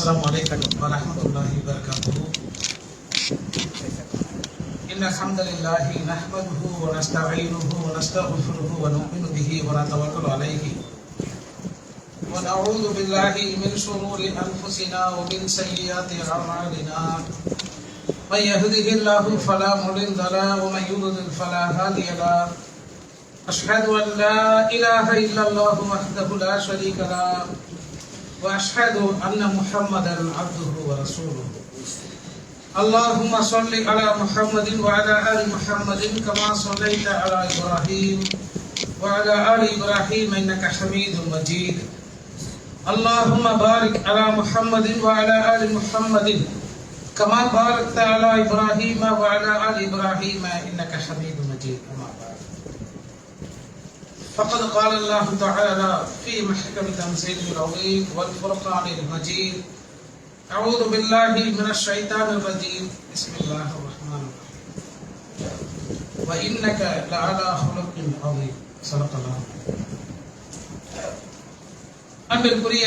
السلام عليكم ورحمة الله وبركاته. إن الحمد لله نحمده ونستعينه ونستغفره ونؤمن به ونتوكل عليه ونعوذ بالله من شرور أنفسنا ومن سيئات أعمالنا. من يهده الله فلا مضل له ومن يضلل فلا هادي له. أشهد أن لا إله إلا الله وحده لا شريك له وأشهد أن محمدا عبده ورسوله. اللهم صل على محمد وعلى آل محمد كما صليت على إبراهيم وعلى آل إبراهيم إنك حميد مجيد. اللهم بارك على محمد وعلى آل محمد كما باركت على إبراهيم وعلى آل إبراهيم إنك حميد مجيد. أما بعد فقد قال الله تعالى في محكم تنزيله العظيم والفرقان المجيد. أعوذ بالله من الشيطان الرجيم. بسم الله الرحمن الرحيم. وإنك لعلى خلق عظيم. صدق الله. அன்பிற்குரிய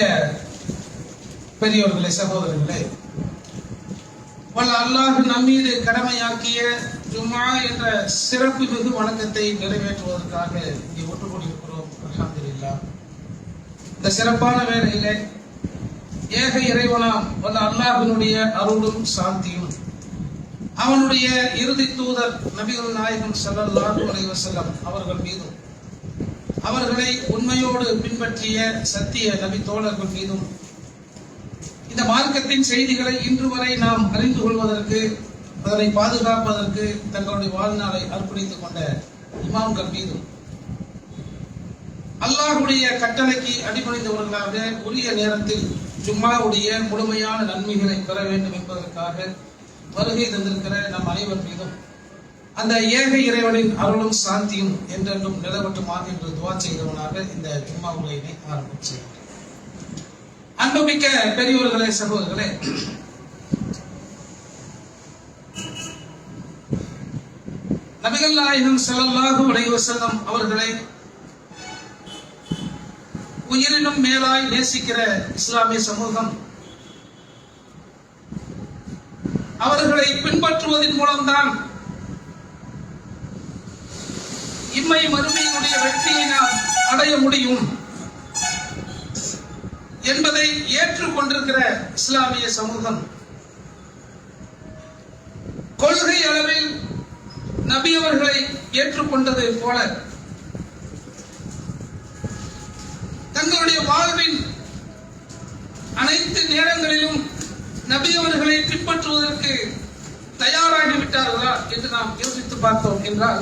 பெரியோர்களே, சகோதரர்களே, வல்ல அல்லாஹ் நம்மீது கடமையாக்கிய ஜும்ஆ என்ற சிறப்பு மிகு வணக்கத்தை நிறைவேற்றுவதற்காக இங்கே ஒன்று கூடியிருக்கிறோம். அல்ஹம்துலில்லாஹ். இந்த சிறப்பான வேளையிலே ஏக இறைவனாம் வல்ல அல்லாஹ்வினுடைய அருளும் சாந்தியும் அவனுடைய இறுதி தூதர் நபிகள் நாயகம் ஸல்லல்லாஹு அலைஹி வஸல்லம் அவர்கள் மீதும் அவர்களை உண்மையோடு பின்பற்றிய சத்திய நபி தோழர்கள் மீதும் இந்த மார்க்கத்தின் செய்திகளை இன்று வரை நாம் அறிந்து கொள்வதற்கு, அதனை பாதுகாப்பதற்கு தங்களுடைய வாழ்நாளை அர்ப்பணித்துக் கொண்ட இமாம்கள் மீதும் அல்லாஹ்வுடைய கட்டளைக்கு அடிபணிந்தவர்களாக உரிய நேரத்தில் ஜும்மாவுடைய முழுமையான நன்மைகளை பெற வேண்டும் என்பதற்காக வருகை தந்திருக்கிற நம் அனைவர் மீதும் அந்த ஏக இறைவனின் அருளும் சாந்தியும் என்றென்றும் நிலவட்டுமாக என்று துவா செய்தவனாக இந்த ஜும்மா உரையினை ஆரம்பிச்சேன். அன்புமிக்க பெரியோர்களே, சகோதரர்களே, நபிகள் நாயகம் ஸல்லல்லாஹு அலைஹி வஸல்லம் அவர்களை உயிரினும் மேலாய் நேசிக்கிற இஸ்லாமிய சமூகம் அவர்களை பின்பற்றுவதன் மூலம்தான் இம்மை மறுமையினுடைய வெற்றியை நாம் அடைய முடியும் என்பதை ஏற்றுக்கொண்டிருக்கிற இஸ்லாமிய சமூகம் கொள்கை அளவில் நபி அவர்களை ஏற்றுக்கொண்டது போல தங்களுடைய வாழ்வின் அனைத்து நேரங்களிலும் நபி அவர்களை பின்பற்றுவதற்கு தயாராகிவிட்டார்களா என்று நாம் யோசித்து பார்த்தோம் என்றால்,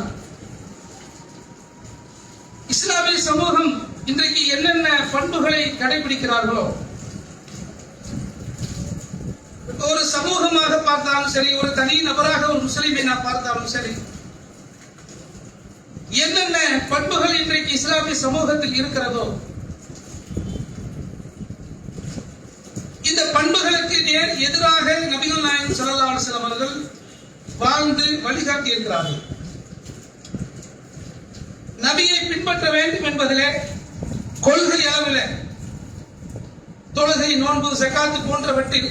இஸ்லாமிய சமூகம் இன்றைக்கு என்னென்ன பண்புகளை கடைபிடிக்கிறார்களோ, ஒரு சமூகமாக பார்த்தாலும் சரி, ஒரு தனி நபராக ஒரு முஸ்லிமை நாம் பார்த்தாலும் சரி, என்னென்ன பண்புகள் இன்றைக்கு இஸ்லாமிய சமூகத்தில் இருக்கிறதோ, இந்த பண்புகளுக்கு நேர் எதிராக நபிகள் நாயகம் ஸல்லல்லாஹு அலைஹி வஸல்லம் அவர்கள் வாழ்ந்து வழிகாட்டி இருக்கிறார்கள். நபியை பின்பற்ற வேண்டும் என்பதிலே கொள்கை அளவில் தொழுகை, நோன்பு, ஸகாத் போன்றவற்றில்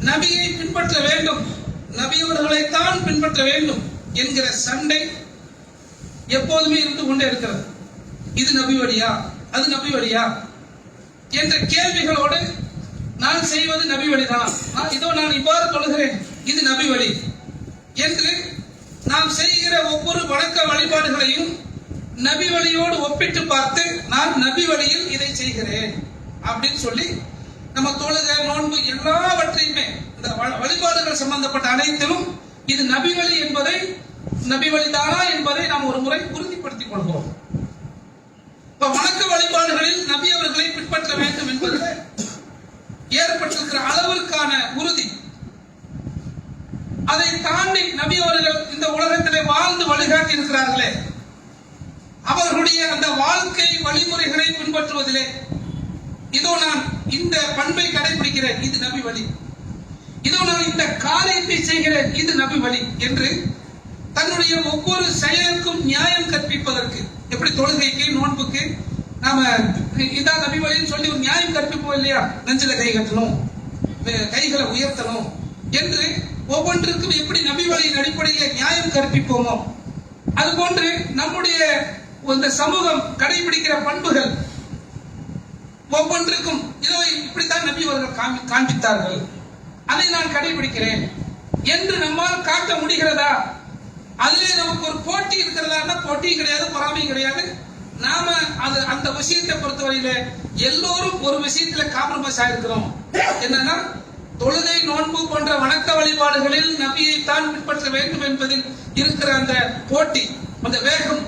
நபியை பின்பற்ற வேண்டும், நபியவர்களைத்தான் பின்பற்ற வேண்டும் என்கிற சண்டை எப்போதுமே இருந்து கொண்டே இருக்கிறது. இது நபி வழியா, அது நபி வழியா என்ற கேள்விகளோடு நான் செய்வது நபி வழிதான், இதோ நான் இவ்வாறு தொழுகிறேன், இது நபி வழி என்று நாம் செய்கிற ஒவ்வொரு வணக்க வழிபாடுகளையும் நபி வழியோடு ஒப்பிட்டு பார்த்து நான் நபி வழியில் இதை செய்கிறேன் அப்படின்னு சொல்லி நம்ம தொழுகை, நோன்பு எல்லாவற்றையுமே இந்த வழிபாடுகள் சம்பந்தப்பட்ட அனைத்திலும் இது நபி வழி என்பதை, நபி வழிதானா என்பதை நாம் ஒரு முறை உறுதிப்படுத்திக் கொள்கிறோம். இப்ப வணக்க வழிபாடுகளில் நபி அவர்களை பின்பற்ற வேண்டும் என்பதில் ஏற்பட்டிருக்கிற அளவிற்கான உறுதி, அதை தாண்டி நபி அவர்கள் இந்த உலகத்திலே வாழ்ந்து வழிகாட்டி இருக்கிறார்களே, அவர்களுடைய அந்த வாழ்க்கை வழிமுறைகளை பின்பற்றுவதிலே இதோ நான் இந்த பண்பை கடைபிடிக்கிறேன், இது நபி வழி, இதோ நான் இந்த காரியத்தை செய்கிறேன், இது நபி வழி என்று தன்னுடைய ஒவ்வொரு செயலுக்கும் நியாயம் கற்பிப்பதற்கு, எப்படி தொழுகைக்கு, நோன்புக்கு நாம இதான் நபி வழின்னு சொல்லி ஒரு நியாயம் கற்பிப்போம் இல்லையா, நெஞ்சில கை கட்டணும், கைகளை உயர்த்தணும் என்று ஒவ்வொன்றுக்கும் எப்படி நபி வழியின் அடிப்படையில் நியாயம் கற்பிப்போமோ அதுபோன்று நம்முடைய இந்த சமூகம் கடைபிடிக்கிற பண்புகள் ஒவ்வொன்றுக்கும் இதோ இப்படித்தான் நபி அவர்கள் காண்பித்தார்கள், அதை நான் கடைபிடிக்கிறேன் என்று நம்மால் காட்ட முடிகிறதா? அதிலே நமக்கு ஒரு போட்டி இருக்கிறதா? போட்டியும் கிடையாது, பொறாமையும் கிடையாது. நாம அது அந்த விஷயத்தை பொறுத்தவரையில எல்லோரும் ஒரு விஷயத்துல காம்ப்ரமைஸ் ஆயிருக்கிறோம். என்னன்னா தொழுகை, நோன்பு போன்ற வணக்க வழிபாடுகளில் நபியை தான் பின்பற்ற வேண்டும் என்பதில் இருக்கிற அந்த போட்டி, அந்த வேகம்.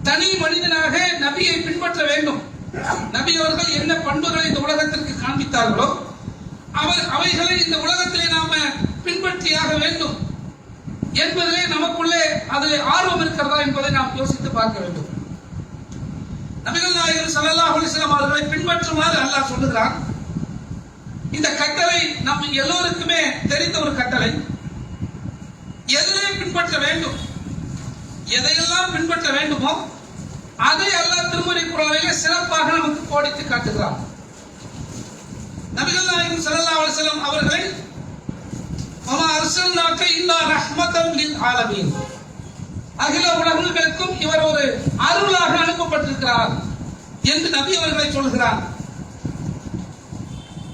தனி மனிதனாக நபியை பின்பற்ற வேண்டும். நபி அவர்கள் என்ன பண்புகளை இந்த உலகத்திற்கு காண்பித்தார்களோ அவைகளை இந்த உலகத்திலே நாம பின்பற்றியாக வேண்டும் என்பதிலே நமக்குள்ளே அது ஆர்வம் இருக்கிறதா என்பதை நாம் யோசித்து பார்க்க வேண்டும். நபிகள் நாயகம் ஸல்லல்லாஹு அலைஹி வஸல்லம் அவர்களை பின்பற்றுமாறு அல்லாஹ் சொல்லுகிறான். இந்த கட்டளை நம்ம எல்லோருக்குமே தெரிந்த ஒரு கட்டளை. எதிலே பின்பற்ற வேண்டும், எதையெல்லாம் பின்பற்ற வேண்டுமோ அதை அல்லாஹ் திருமறை குர்ஆனிலே சிறப்பாக நமக்கு கோடித்து காட்டுகிறார். நபிகள் நாயகம் ஸல்லல்லாஹு அலைஹி வஸல்லம் அவர்களை வமா அர்ஸல்னாக இல்லா ரஹ்மத்தன் லில் ஆலமீன், அகில உலகங்களுக்கும் இவர் ஒரு அருளாக அனுப்பப்பட்டிருக்கிறார் என்று நபி அவர்களை சொல்கிறார்.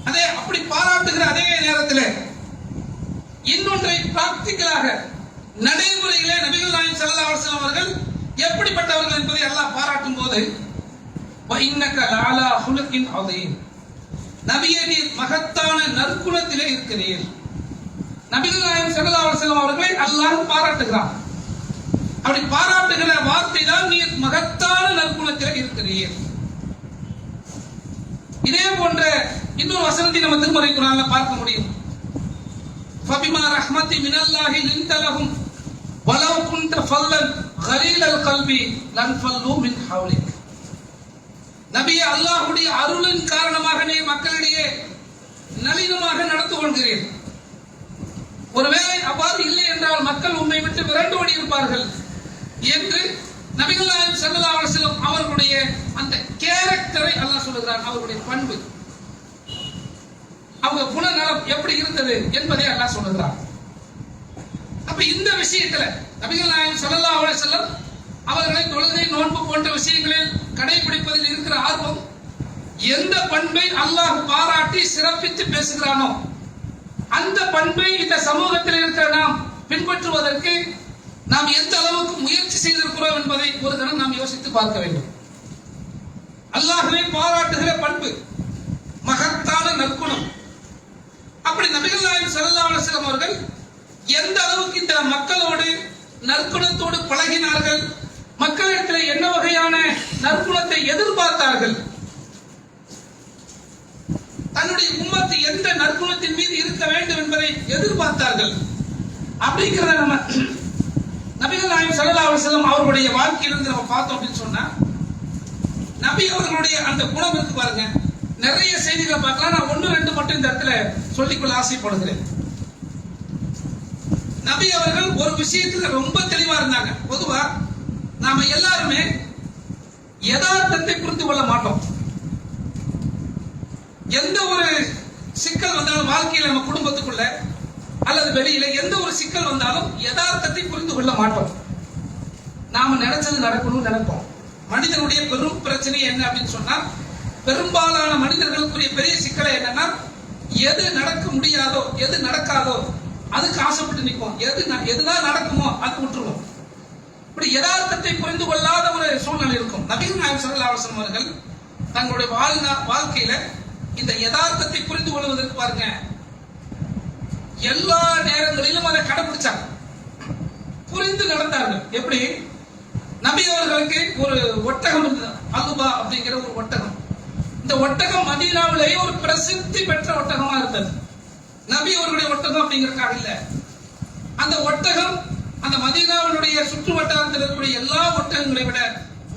அதே அப்படி பாராட்டுகிற அதே நேரத்தில் இன்னொன்றை பிராக்டிக்கலாக நடைமுறையிலே நபிகள் நாயகம் ஸல்லல்லாஹு அலைஹி வஸல்லம் அவர்கள் எப்படிப்பட்டவர்கள் என்பதை அல்லாஹ் பாராட்டும் போது வஇன்னக லஅலா ஹுலுகின் அதீம், நபியே நீர் மகத்தான நற்குணத்திலே இருக்கிறீர். நபிகள் நாயகம் ஸல்லல்லாஹு அலைஹி வஸல்லம் அவர்களை அல்லாஹ் பாராட்டுகிறார். அப்படி பாராட்டுகிற வார்த்தை தான் நீர் மகத்தான நற்குணத்தில் இருக்கிறீர். இதே போன்ற இன்னொரு வசனத்தை நம்ம திருமறை குர்ஆன்ல பார்க்க முடியும். ஃபபிமா ரஹ்மத்தி மினல்லாஹி லின்த லஹும் வலவ் குன்த ஃபல்லன் கலீலல் கல்பி லன்ஃபல்லு மின் ஹவ்லிக். நபியே, அல்லாஹ்வுடைய அருளின் காரணமாக நீர் மக்களிடையே நளினமாக நடந்து கொள்கிறீர். ஒருவேளை அவ்வாறு இல்லை என்றால் மக்கள் உம்மை விட்டு விரண்டு ஓடி இருப்பார்கள் என்று நபிகள் நாயகம் ஸல்லல்லாஹு அலைஹி வஸல்லம் அவர்களுடைய அந்த கேரக்டரை அல்லாஹ் சொல்லுகிறான். அவருடைய பண்பு, அவங்க குணநலம் எப்படி இருந்தது என்பதை அல்லாஹ் சொல்லுகிறார். அப்ப இந்த விஷயத்துல நபிகள் நாயகம் ஸல்லல்லாஹு அலைஹி வஸல்லம் அவர்களை தொழுகை, நோன்பு போன்ற விஷயங்களில் கடைபிடிப்பதில் இருக்கிற ஆர்வம், எந்த பண்பை அல்லாஹ் பாராட்டி சிறப்பித்து பேசுகிறானோ அந்த பண்பை இந்த சமூகத்தில் இருக்கிற நாம் பின்பற்றுவதற்கு நாம் எந்த அளவுக்கு முயற்சி செய்திருக்கிறோம் என்பதை ஒரு கணம் நாம் யோசித்து பார்க்க வேண்டும். அல்லாஹ்வை பாராட்டுகிற பண்பு, மகத்தான நற்குணம். அப்படி நபிகள் நாயகம் ஸல்லல்லாஹு அலைஹி வஸல்லம் அவர்கள் எந்த அளவுக்கு இந்த மக்களோடு நற்குணத்தோடு பழகினார்கள், மக்களிடத்தில் என்ன வகையான நற்குணத்தை எதிர்பார்த்தார்கள், தன்னுடைய உம்மத்து எந்த நற்குணத்தின் மீது இருக்க வேண்டும் என்பதை எதிர்பார்த்தார்கள் அப்படிங்கிறத நம்ம நபிகள் நாயகம் ஸல்லல்லாஹு அலைஹி வஸல்லம் அவர்களுடைய வாழ்க்கையிலிருந்து நம்ம பார்த்தோம் அப்படின்னு சொன்னா, நபி அவர்களுடைய அந்த குணம் இருக்கு பாருங்க. நிறைய செய்திகளை பார்க்கலாம். நான் ஒன்று ரெண்டு மட்டும் இந்த இடத்துல சொல்லிக்கொள்ள ஆசைப்படுகிறேன். நபி அவர்கள் ஒரு விஷயத்துல ரொம்ப தெளிவா இருந்தாங்க. பொதுவா நாம எல்லாருமே யதார்த்தத்தை புரிந்து கொள்ள மாட்டோம். எந்த ஒரு சிக்கல் வந்தாலும் வாழ்க்கையில, நம்ம குடும்பத்துக்குள்ள அல்லது வெளியில எந்த ஒரு சிக்கல் வந்தாலும் யதார்த்தத்தை புரிந்து கொள்ள மாட்டோம். நாம நினைச்சது நடக்கணும்னு நினைப்போம். மனிதனுடைய பெரும் பிரச்சனை என்ன அப்படின்னு சொன்னா, பெரும்பாலான மனிதர்களுக்குரிய பெரிய சிக்கலை என்னன்னா, எது நடக்க முடியாதோ, எது நடக்காதோ அதுக்கு ஆசைப்பட்டு நிற்போம். எதுதான் நடக்குமோ அது விட்டுருவோம். இப்படி யதார்த்தத்தை புரிந்து கொள்ளாத ஒரு சூழ்நிலை இருக்கும். நபிகள் நாயகம் ஸல்லல்லாஹு அலைஹி வஸல்லம் அவர்கள் தங்களுடைய வாழ்க்கையில இந்த யதார்த்தத்தை புரிந்து கொள்வதற்கு பாருங்க, எல்லா நேரங்களிலும் அதை கடைபிடிச்சாங்க, புரிந்து நடந்தார்கள். எப்படி? நபி அவர்களுக்கு ஒரு ஒட்டகம் இருந்தது, அலுபா அப்படிங்கிற ஒரு ஒட்டகம். இந்த ஒட்டகம் மதீனாவிலேயே ஒரு பிரசித்தி பெற்ற ஒட்டகமா இருந்தது. நபி அவர்களுடைய ஒட்டகம் அப்படிங்கிறதுக்காக இல்ல, அந்த ஒட்டகம் அந்த மதீனாவினுடைய சுற்று வட்டாரத்தில் இருக்கக்கூடிய எல்லா ஒட்டகங்களை விட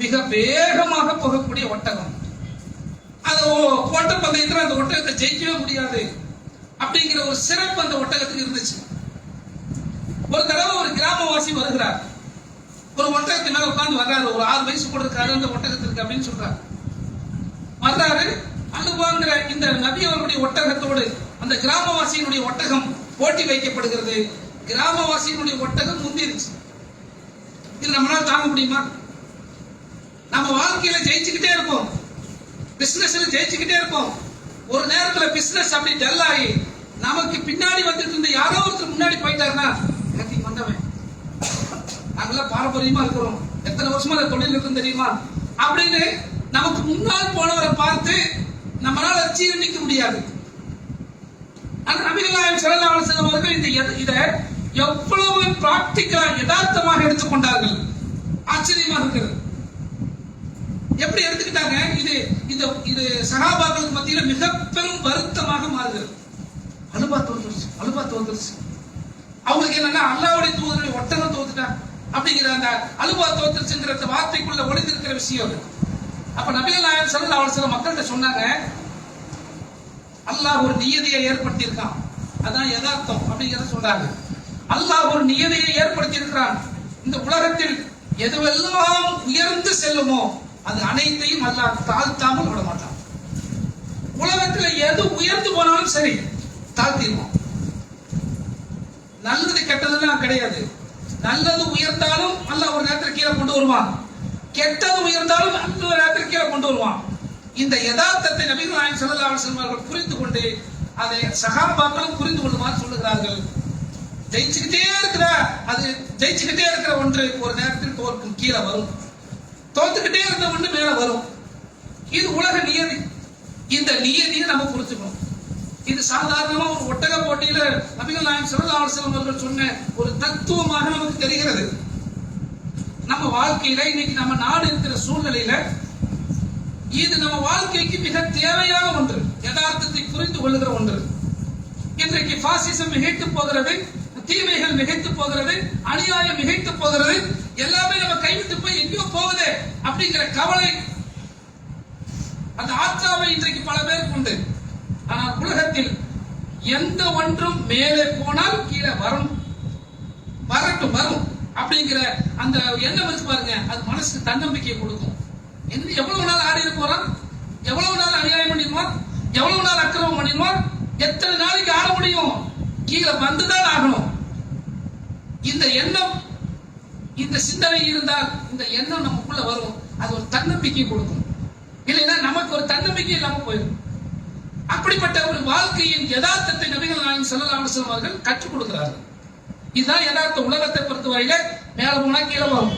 மிக வேகமாக போகக்கூடிய ஒட்டகம். அது ஓட்ட பந்தயத்தில் அந்த ஒட்டகத்தை ஜெயிக்கவே முடியாது அப்படிங்கிற ஒரு சிறப்பு அந்த ஒட்டகத்துக்கு இருந்துச்சு. ஒரு தடவை ஒரு கிராமவாசி வருகிறார், ஒரு ஒட்டகத்து மேல உட்கார்ந்து வர்றாரு. ஒரு 6 வயசு கூட இருக்காரு அந்த ஒட்டகத்திற்கு அப்படின்னு சொல்றாரு. வர்றாரு, அனுபவங்கிற இந்த நபி அவர்களுடைய ஒட்டகத்தோடு அந்த கிராமவாசியினுடைய ஒட்டகம் போட்டி வைக்கப்படுகிறது. கிராமவாசியினுடைய ஒட்டகம் முந்திருச்சு. இது நம்மளால தாங்க முடியுமா? நம்ம வாழ்க்கையில ஜெயிச்சுக்கிட்டே இருப்போம், பிசினஸ்ல ஜெயிச்சுக்கிட்டே இருப்போம். ஒரு நேரத்துல பிசினஸ் அப்படி டல் ஆகி நமக்கு பின்னாடி வந்துட்டு இருந்த யாரோ ஒருத்தர் முன்னாடி போயிட்டாருன்னா வந்தவன் நாங்கெல்லாம் பாரம்பரியமா இருக்கிறோம், எத்தனை வருஷமா அந்த தொழில் இருக்குன்னு தெரியுமா அப்படின்னு நமக்கு முன்னால் போனவரை பார்த்து நம்மளால ஜீரணிக்க முடியாது. அந்த நபிகள் நாயகம் ஸல்லல்லாஹு அலைஹி வஸல்லம் அவர்கள் இதை எவ்வளவு பிராக்டிக்கலா யதார்த்தமாக எடுத்துக்கொண்டார்கள். ஆச்சரியமாக இருக்கிறது. எப்படி எடுத்துக்கிட்டாங்க? இது சஹாபாக்களுக்கு மத்தியில மிக பெரும் வருத்தமாக மாறுகிறது. அலுபாத்து வந்துருச்சு. அவங்களுக்கு என்னன்னா அல்லாஹ்வுடைய தூதருடைய ஒட்டகம் தோத்துட்டா அப்படிங்கிற அந்த அலுபா தோத்துருச்சுங்கிற வார்த்தைக்குள்ள ஒளிந்திருக்கிற விஷயம். அப்ப நபிகள் நாயகம் ஸல்லல்லாஹு அலைஹி வஸல்லம் மக்கள்கிட்ட சொன்னாங்க, அல்லாஹ் ஒரு நியதியை ஏற்படுத்தி இருக்கான், அதான் யதார்த்தம் அப்படிங்கிறத சொல்றாங்க. அல்லாஹ் ஒரு நியதியை ஏற்படுத்தி இருக்கிறான். இந்த உலகத்தில் எதுவெல்லாம் உயர்ந்து செல்லுமோ அது அனைத்தையும் அல்லாஹ் தாழ்த்தாமல் விட மாட்டான். உலகத்துல எது உயர்ந்து போனாலும் சரி தாழ்த்திடுவோம். நல்லது கெட்டதுலாம் கிடையாது. நல்லது உயர்ந்தாலும் அல்லாஹ் ஒரு நேரத்தில் கீழே கொண்டு வருவான், கெட்டது உயர்ந்தாலும் அல்ல ஒரு நேரத்தில் கீழே கொண்டு வருவான். இந்த யதார்த்தத்தை நபிகள் நாயகம் ஸல்லல்லாஹு அலைஹி வஸல்லம் அவர்கள் புரிந்து கொண்டு அதை சஹாபாக்களும் புரிந்து கொள்ளுமாறு சொல்லுகிறார்கள். ஜெயிச்சுக்கிட்டே இருக்கிற ஒன்று ஒரு நேரத்தில் தோற்கும், கீழே வரும். தோத்துக்கிட்டே இருந்த ஒன்று மேல வரும். இது உலக நியதி. இந்த நியதியை நம்ம புரிஞ்சுக்கணும். இது சாதாரணமா ஒரு ஒட்டக போட்டியில நபிகள் நாயகம் ஸல்லல்லாஹு அலைஹி வஸல்லம் அவர்கள் சொன்ன ஒரு தத்துவமாக நமக்கு தெரிகிறது. நம்ம வாழ்க்கையில இன்னைக்கு நம்ம நாடு இருக்கிற சூழ்நிலையில இது நம்ம வாழ்க்கைக்கு மிக தேவையான ஒன்று, யதார்த்தத்தை புரிந்து கொள்ளுகிற ஒன்று. இன்றைக்கு பாசிசம் மிகைத்து போகிறது, தீமைகள் மிகைத்து போகிறது, அநியாயம் மிகைத்து போகிறது, எல்லாமே நம்ம கைவிட்டு போய் எங்கேயோ போகுது அப்படிங்கிற கவலை, அந்த ஆத்மாவை இன்றைக்கு பல பேருக்கு உண்டு. ஆனால் உலகத்தில் எந்த ஒன்றும் மேலே போனால் கீழே வரும் அப்படிங்கிற அந்த எண்ணம் வச்சு பாருங்க, அது மனசுக்கு தன்னம்பிக்கையை கொடுக்கும். எவ்வளவு நாள் ஆடி போறான், எவ்வளவு நாள் அநியாயம் பண்ணிடுவான், எவ்வளவு நாள் அக்கிரமம் பண்ணிடுவான், எத்தனை நாளைக்கு ஆட முடியும், கீழே வந்துதான் ஆகணும். இந்த எண்ணம், இந்த சிந்தனை இருந்தால் இந்த எண்ணம் நமக்குள்ள வரும். அது ஒரு தன்னம்பிக்கை கொடுக்கும். இல்லைன்னா நமக்கு ஒரு தன்னம்பிக்கை இல்லாம போயிடும். அப்படிப்பட்ட ஒரு வாழ்க்கையின் யதார்த்தத்தை நபிகள் நாயகம் ஸல்லல்லாஹு அலைஹி வஸல்லம் அவர்கள் கற்றுக் கொடுக்கிறார்கள். இதுதான் யதார்த்த. உலகத்தை பொறுத்தவரையில மேல போனா கீழே வரும்.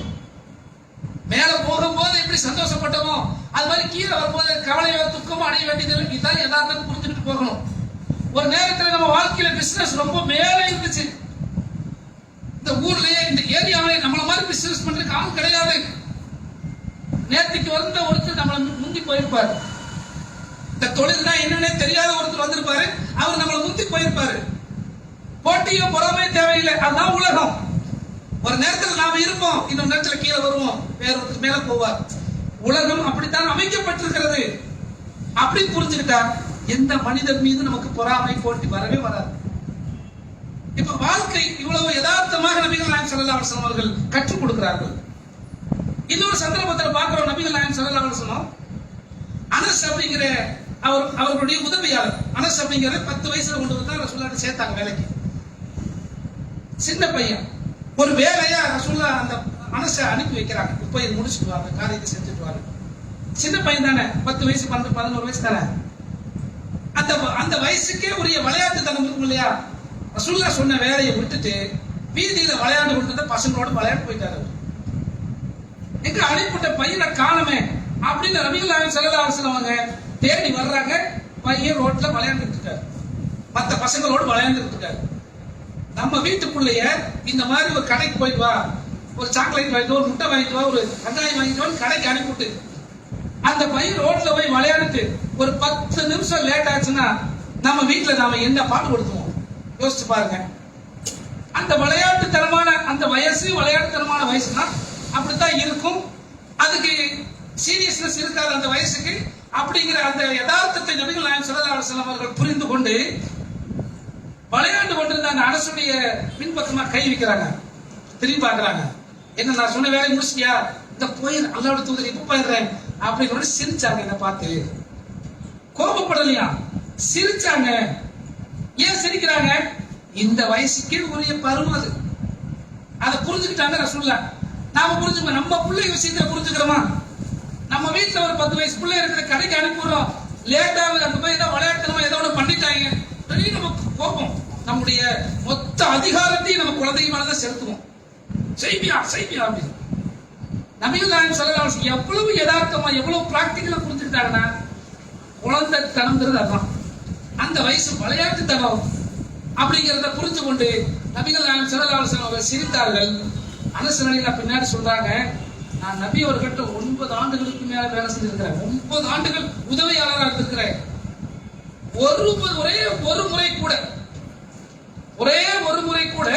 மேல போகும்போது எப்படி சந்தோஷப்பட்டோமோ அது மாதிரி கீழே வரும்போது கவலையோ துக்கமோ அடைய வேண்டியது. இதுதான் யதார்த்தம், புரிஞ்சுட்டு போகணும். ஒரு நேரத்தில் நம்ம வாழ்க்கையில பிசினஸ் ரொம்ப மேலே இருந்துச்சு. இந்த ஊர்லயே இந்த ஏரியாவிலே நம்மள மாதிரி பிசினஸ் பண்றதுக்கு ஆள் கிடையாது. நேற்றுக்கு வந்த ஒருத்தர் நம்மள முந்தி போயிருப்பாரு. இந்த தொழில்னா என்னன்னே தெரியாத ஒருத்தர் வந்திருப்பாரு, அவர் நம்மள முந்தி போயிருப்பாரு. போட்டியோ பொறாமை தேவையில்லை, அதுதான் உலகம். ஒரு நேரத்தில் நாம இருப்போம், இன்னொரு நேரத்தில் கீழே வருவோம், வேற ஒருத்தர் மேல போவார். உலகம் அப்படித்தான் அமைக்கப்பட்டிருக்கிறது. அப்படி புரிஞ்சுக்கிட்டா எந்த மனிதர் மீது நமக்கு பொறாமை போட்டி வரவே வராது. இப்ப வாழ்க்கை இவ்வளவு யதார்த்தமாக நபிகள் நாயகம் ஸல்லல்லாஹு அலைஹி வஸல்லம் அவர்கள் கற்றுக் கொடுக்கிறார்கள். இன்னொரு சந்தர்ப்பத்தில் பார்க்கிறோம், நபிகள் நாயகம் ஸல்லல்லாஹு அலைஹி வஸல்லம் அனஸ் அப்படிங்கிற அவர்களுடைய உதவியாளர். அனஸ் அப்படிங்கிற 10 வயசுல கொண்டு வந்தா ரசூலுல்லாஹ் சேர்த்தாங்க வேலைக்கு. சின்ன பையன், ஒரு வேலையா ரசூலுல்லாஹ் அந்த அனஸை அனுப்பி வைக்கிறாங்க. இப்போ இது முடிச்சுட்டு வாங்க, காரியத்தை செஞ்சுட்டு வாங்க. சின்ன பையன் தானே, 10 வயசு 12 11 வயசு தானே. அந்த வயசுக்கே உரிய விளையாட்டு தனம் இருக்கும் இல்லையா. ரசூலுல்லாஹ் சொன்ன வேலையை விட்டுட்டு வீதியில விளையாண்டு கொண்டு பசங்களோட விளையாட்டு போயிட்டாரு. எங்க அனுப்பிட்ட பையனை காணமே அப்படின்னு நபிகள் நாயகம் ஸல்லல்லாஹு அலைஹி வஸல்லம் அவங்க தேடி வர்றாங்க. பையன் ரோட்ல விளையாண்டுட்டு இருக்காரு, மற்ற பசங்களோடு விளையாண்டுட்டு இருக்காரு. நம்ம வீட்டுக்குள்ளேயே இந்த மாதிரி ஒரு கடைக்கு போயிட்டு வா, ஒரு சாக்லேட் வாங்கிட்டு வா, ஒரு முட்டை வாங்கிட்டு வா, ஒரு வெங்காயம் வாங்கிட்டு வா, கடைக்கு அனுப்பிவிட்டு அந்த பையன் ரோட்ல போய் விளையாண்டுட்டு ஒரு 10 நிமிஷம் லேட் ஆச்சுன்னா நம்ம வீட்டுல நாம என்ன பாட்டு கொடுத்துவோம் யோசிச்சு பாருங்க. அந்த விளையாட்டுத்தனமான அந்த வயசு, விளையாட்டுத்தனமான வயசுனா அப்படித்தான் இருக்கும். அதுக்கு சீரியஸ்னஸ் இருக்காது அந்த வயசுக்கு. அப்படிங்கிற அந்த யதார்த்தத்தை நபிகள் நாயகம் ஸல்லல்லாஹு அலைஹி வஸல்லம் அவர்கள் புரிந்து கொண்டு விளையாண்டு கொண்டிருந்த அந்த அரசுடைய பின்பக்கமா கை வைக்கிறாங்க, திரும்பி பார்க்கறாங்க. என்ன, நான் சொன்ன வேலையை முடிச்சிட்டியா, இந்த போயிரு, அல்லாஹ்வுடைய தூதர் இப்ப போயிடுறேன் அப்படின்னு சிரிச்சாங்க. என்ன பார்த்து கோபப்படலையா, சிரிச்சாங்க. ஏன் சிரிக்கிறாங்க? இந்த வயசுக்கே உரிய பருவம் அது. அதை புரிஞ்சுக்கிட்டாங்க ரசூலுல்லாஹ். நாம புரிஞ்சுக்கணும். நம்ம பிள்ளை விஷயத்தை புரிஞ்சுக்கிறோமா? நம்ம வீட்டுல ஒரு 10 வயசு பிள்ளை இருக்கிற கடைக்கு அனுப்பிடுறோம், லேட்டா அங்க போய் ஏதோ விளையாட்டுமா ஏதோ ஒன்று பண்ணிட்டாங்க, நமக்கு கோபம். நம்முடைய மொத்த அதிகாரத்தையும் நம்ம குழந்தைங்க மேலதான் செலுத்துவோம். செய்வியா அப்படின்னு. நபிகள் நாயகம் ஸல்லல்லாஹு அலைஹி வஸல்லம் எவ்வளவு யதார்த்தமா எவ்வளவு பிராக்டிகலா புரிஞ்சுக்கிட்டாங்கன்னா, குழந்தை தனம்ங்கிறது அதான். அந்த வயசு விளையாட்டு தனம் அப்படிங்கிறத புரிஞ்சு கொண்டு நபிகள் நாயகம் ஸல்லல்லாஹு அலைஹி வஸல்லம் அவர்கள் சிரித்தார்கள். அனஸ் ரலியல்லாஹு பின்னாடி சொல்றாங்க, நான் நபி அவர்கிட்ட 9 ஆண்டுகளுக்கு மேல வேலை செஞ்சிருக்கிறேன். 9 ஆண்டுகள் உதவியாளராக இருக்கிறேன். ஒரே ஒரு முறை கூட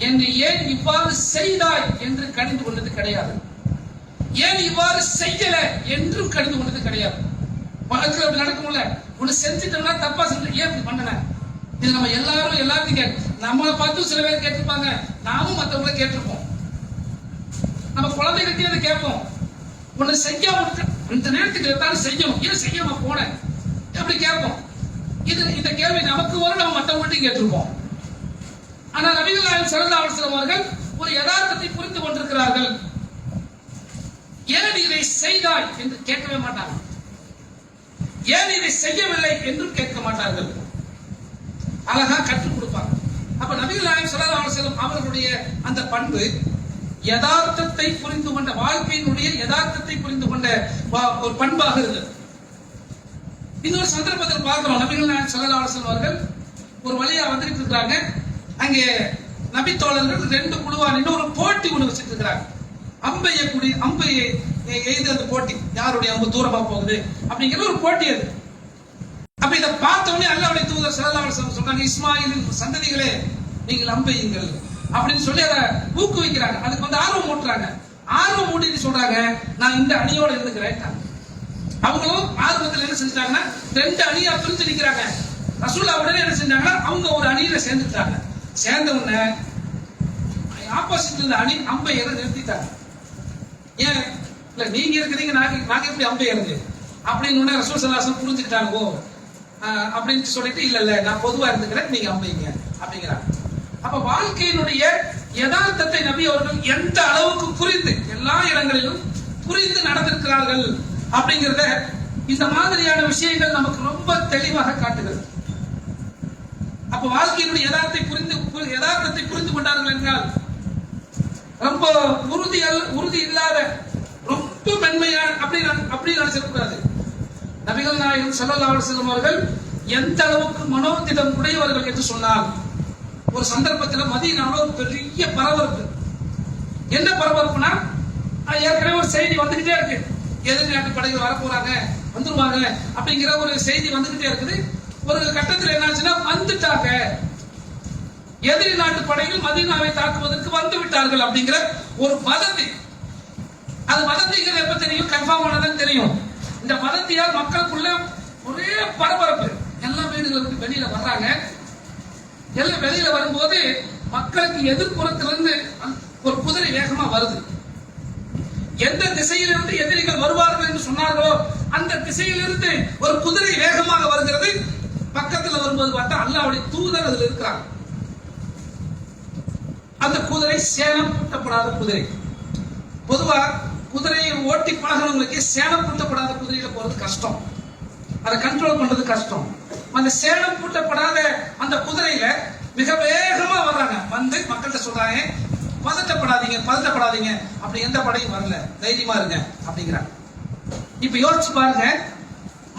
என்னை ஏன் இவ்வாறு செய்தாய் என்று கடிந்து கொண்டது கிடையாது. ஏன் இவ்வாறு செய்யல என்றும் கடிந்து கொண்டது கிடையாது. வாழ்க்கையில் அப்படி நடக்கும்ல, ஒண்ணு செஞ்சுட்டோம்னா தப்பா செஞ்சு ஏன் இப்படி பண்ணன? இது நம்ம எல்லாத்தையும் நம்மளை பார்த்து சில பேர் கேட்டிருப்பாங்க, நாமும் மற்றவங்களை கேட்டிருப்போம். நம்ம குழந்தைகளுக்கே அதை கேட்போம். ஒண்ணு செய்யாம இந்த நேரத்துக்கு இருந்தாலும் செய்யணும், ஏன் செய்யாம போனேன் அப்படி கேட்போம். இந்த கேள்வி நமக்கு வரும், நம்ம மற்றவங்கள்ட்டையும் கேட்டிருப்போம். ஆனால் நபிகள் நாயகம் ஸல்லல்லாஹு அலைஹி வஸல்லம் அவர்கள் ஒரு யதார்த்தத்தை புரிந்து கொண்டிருக்கிறார்கள். ஏன் இதை செய்தாய் என்று கேட்கவே மாட்டாங்க. ஏன் இதை செய்யவில்லை என்றும் கேட்க மாட்டார்கள். அழகா கற்றுக் கொடுப்பாங்க. அப்ப நபிகள் நாயகம் ஸல்லல்லாஹு அலைஹி வஸல்லம் அவர்களுடைய அந்த பண்பு யதார்த்தத்தை புரிந்து கொண்ட, வாழ்க்கையினுடைய யதார்த்தத்தை புரிந்து கொண்ட ஒரு பண்பாக இருந்தது. இன்னொரு சந்தர்ப்பத்தில் பார்க்கிறோம், நபிகள் நாயகம் ஸல்லல்லாஹு அலைஹி வஸல்லம் அவர்கள் ஒரு வழியா வந்துட்டு இருக்காங்க. அங்கே நபி தோழர்கள் 2 குழுவா நின்று ஒரு போட்டி ஒன்று வச்சிட்டு இருக்கிறாங்க. அம்பையை எய்து அந்த போட்டி, யாருடைய அம்பு தூரமா போகுது அப்படிங்கிற ஒரு போட்டி அது. அப்ப இதை பார்த்த உடனே அல்லாஹ்வுடைய தூதர் ஸல்லல்லாஹு அலைஹி வஸல்லம் சொல்றாங்க, இஸ்மாயிலின் சந்ததிகளே நீங்கள் அம்பையுங்கள் அப்படின்னு சொல்லி அதை ஊக்குவிக்கிறாங்க. அதுக்கு ஆர்வம் ஊட்டுறாங்க. ஆர்வம் ஊட்டிட்டு சொல்றாங்க, நான் இந்த அணியோட இருந்துக்கிறேன். அவங்களும் ஆர்வத்தில் என்ன செஞ்சாங்கன்னா 2 அணியா பிரிஞ்சு நிற்கிறாங்க. ரசூலுல்லாஹ் உடனே என்ன செஞ்சாங்கன்னா அவங்க ஒரு அணியில சேர்ந்துட்டாங்க. சேர்ந்த உடனே ஆப்போசிட்ல இருந்த அணி அம்பை ஏற நிறுத்திட்டாங்க. ஏன் இல்ல நீங்க இருக்கிறீங்க, நாங்க எப்படி அம்பை ஏறுது அப்படின்னு உடனே ரசூல் ஸல்லல்லாஹு அலைஹி வஸல்லம் புரிஞ்சுக்கிட்டாங்க. ஓ அப்படின்னு சொல்லிட்டு இல்ல நான் பொதுவா இருந்துக்கிறேன், நீங்க அம்பைங்க அப்படிங்கிறாங்க. அப்ப வாழ்க்கையினுடைய யதார்த்தத்தை நபி அவர்கள் எந்த அளவுக்கு புரிந்து எல்லா இடங்களிலும் புரிந்து நடந்திருக்கிறார்கள் அப்படிங்கிறத இந்த மாதிரியான விஷயங்கள் நமக்கு ரொம்ப தெளிவாக காட்டுகிறது. அப்ப வாழ்க்கையினுடைய யதார்த்தத்தை புரிந்து கொண்டார்கள் என்றால் ரொம்ப உறுதி இல்லாத ரொம்ப மென்மையான அப்படி நினைச்சிடக்கூடாது. நபிகள் நாயகம் ஸல்லல்லாஹு அலைஹி வஸல்லம் அவர்கள் எந்த அளவுக்கு மனோதிடம் உடையவர்கள் என்று சொன்னால், ஒரு சந்தர்ப்பத்தில் மதீனாவுல ஒரு பெரிய பரபரப்பு. என்ன பரபரப்புனா, ஏற்கனவே ஒரு செய்தி வந்துகிட்டே இருக்கு, எதிரி நாட்டு படைகள் வரப்போறாங்க, வந்துருவாங்க அப்படிங்கிற ஒரு செய்தி வந்துகிட்டே இருக்குது. ஒரு கட்டத்தில் என்னாச்சுன்னா, வந்துட்டாங்க, எதிரி நாட்டு படைகள் மதீனாவை தாக்குவதற்கு வந்து விட்டார்கள் அப்படிங்கிற ஒரு வதந்தி. அது வதந்திங்கிறது எப்ப தெரியும்? கன்ஃபார்ம் ஆனதான் தெரியும். இந்த வதந்தியால் மக்களுக்குள்ள ஒரே பரபரப்பு. எல்லா வீடுகளுக்கு வெளியில வர்றாங்க. எல்லாம் வெளியில வரும்போது மக்களுக்கு எதிர்ப்புறத்திலிருந்து ஒரு குதிரை வேகமா வருது. எந்த திசையிலிருந்து எதிரிகள் வருவார்கள் என்று சொன்னார்களோ அந்த திசையிலிருந்து ஒரு குதிரை வேகமாக வருகிறது. பக்கத்தில் வரும்போது பார்த்தா அல்லாஹ்வுடைய தூதர் அதில் இருக்கிறாங்க. அந்த குதிரை சேணம் பூட்டப்படாத குதிரை. பொதுவா குதிரையை ஓட்டி பழகிறவங்களுக்கு சேணம் பூட்டப்படாத குதிரையில போறது கஷ்டம், அதை கண்ட்ரோல் பண்றது கஷ்டம். அந்த சேணம் பூட்டப்படாத அந்த குதிரையில மிக வேகமா வர்றாங்க. வந்து மக்கள்கிட்ட சொல்றாங்க, பதட்டப்படாதீங்க அப்படி எந்த படையும் வரல, தைரியமா இருங்க அப்படிங்கிறாங்க. இப்ப யோசிச்சு பாருங்க,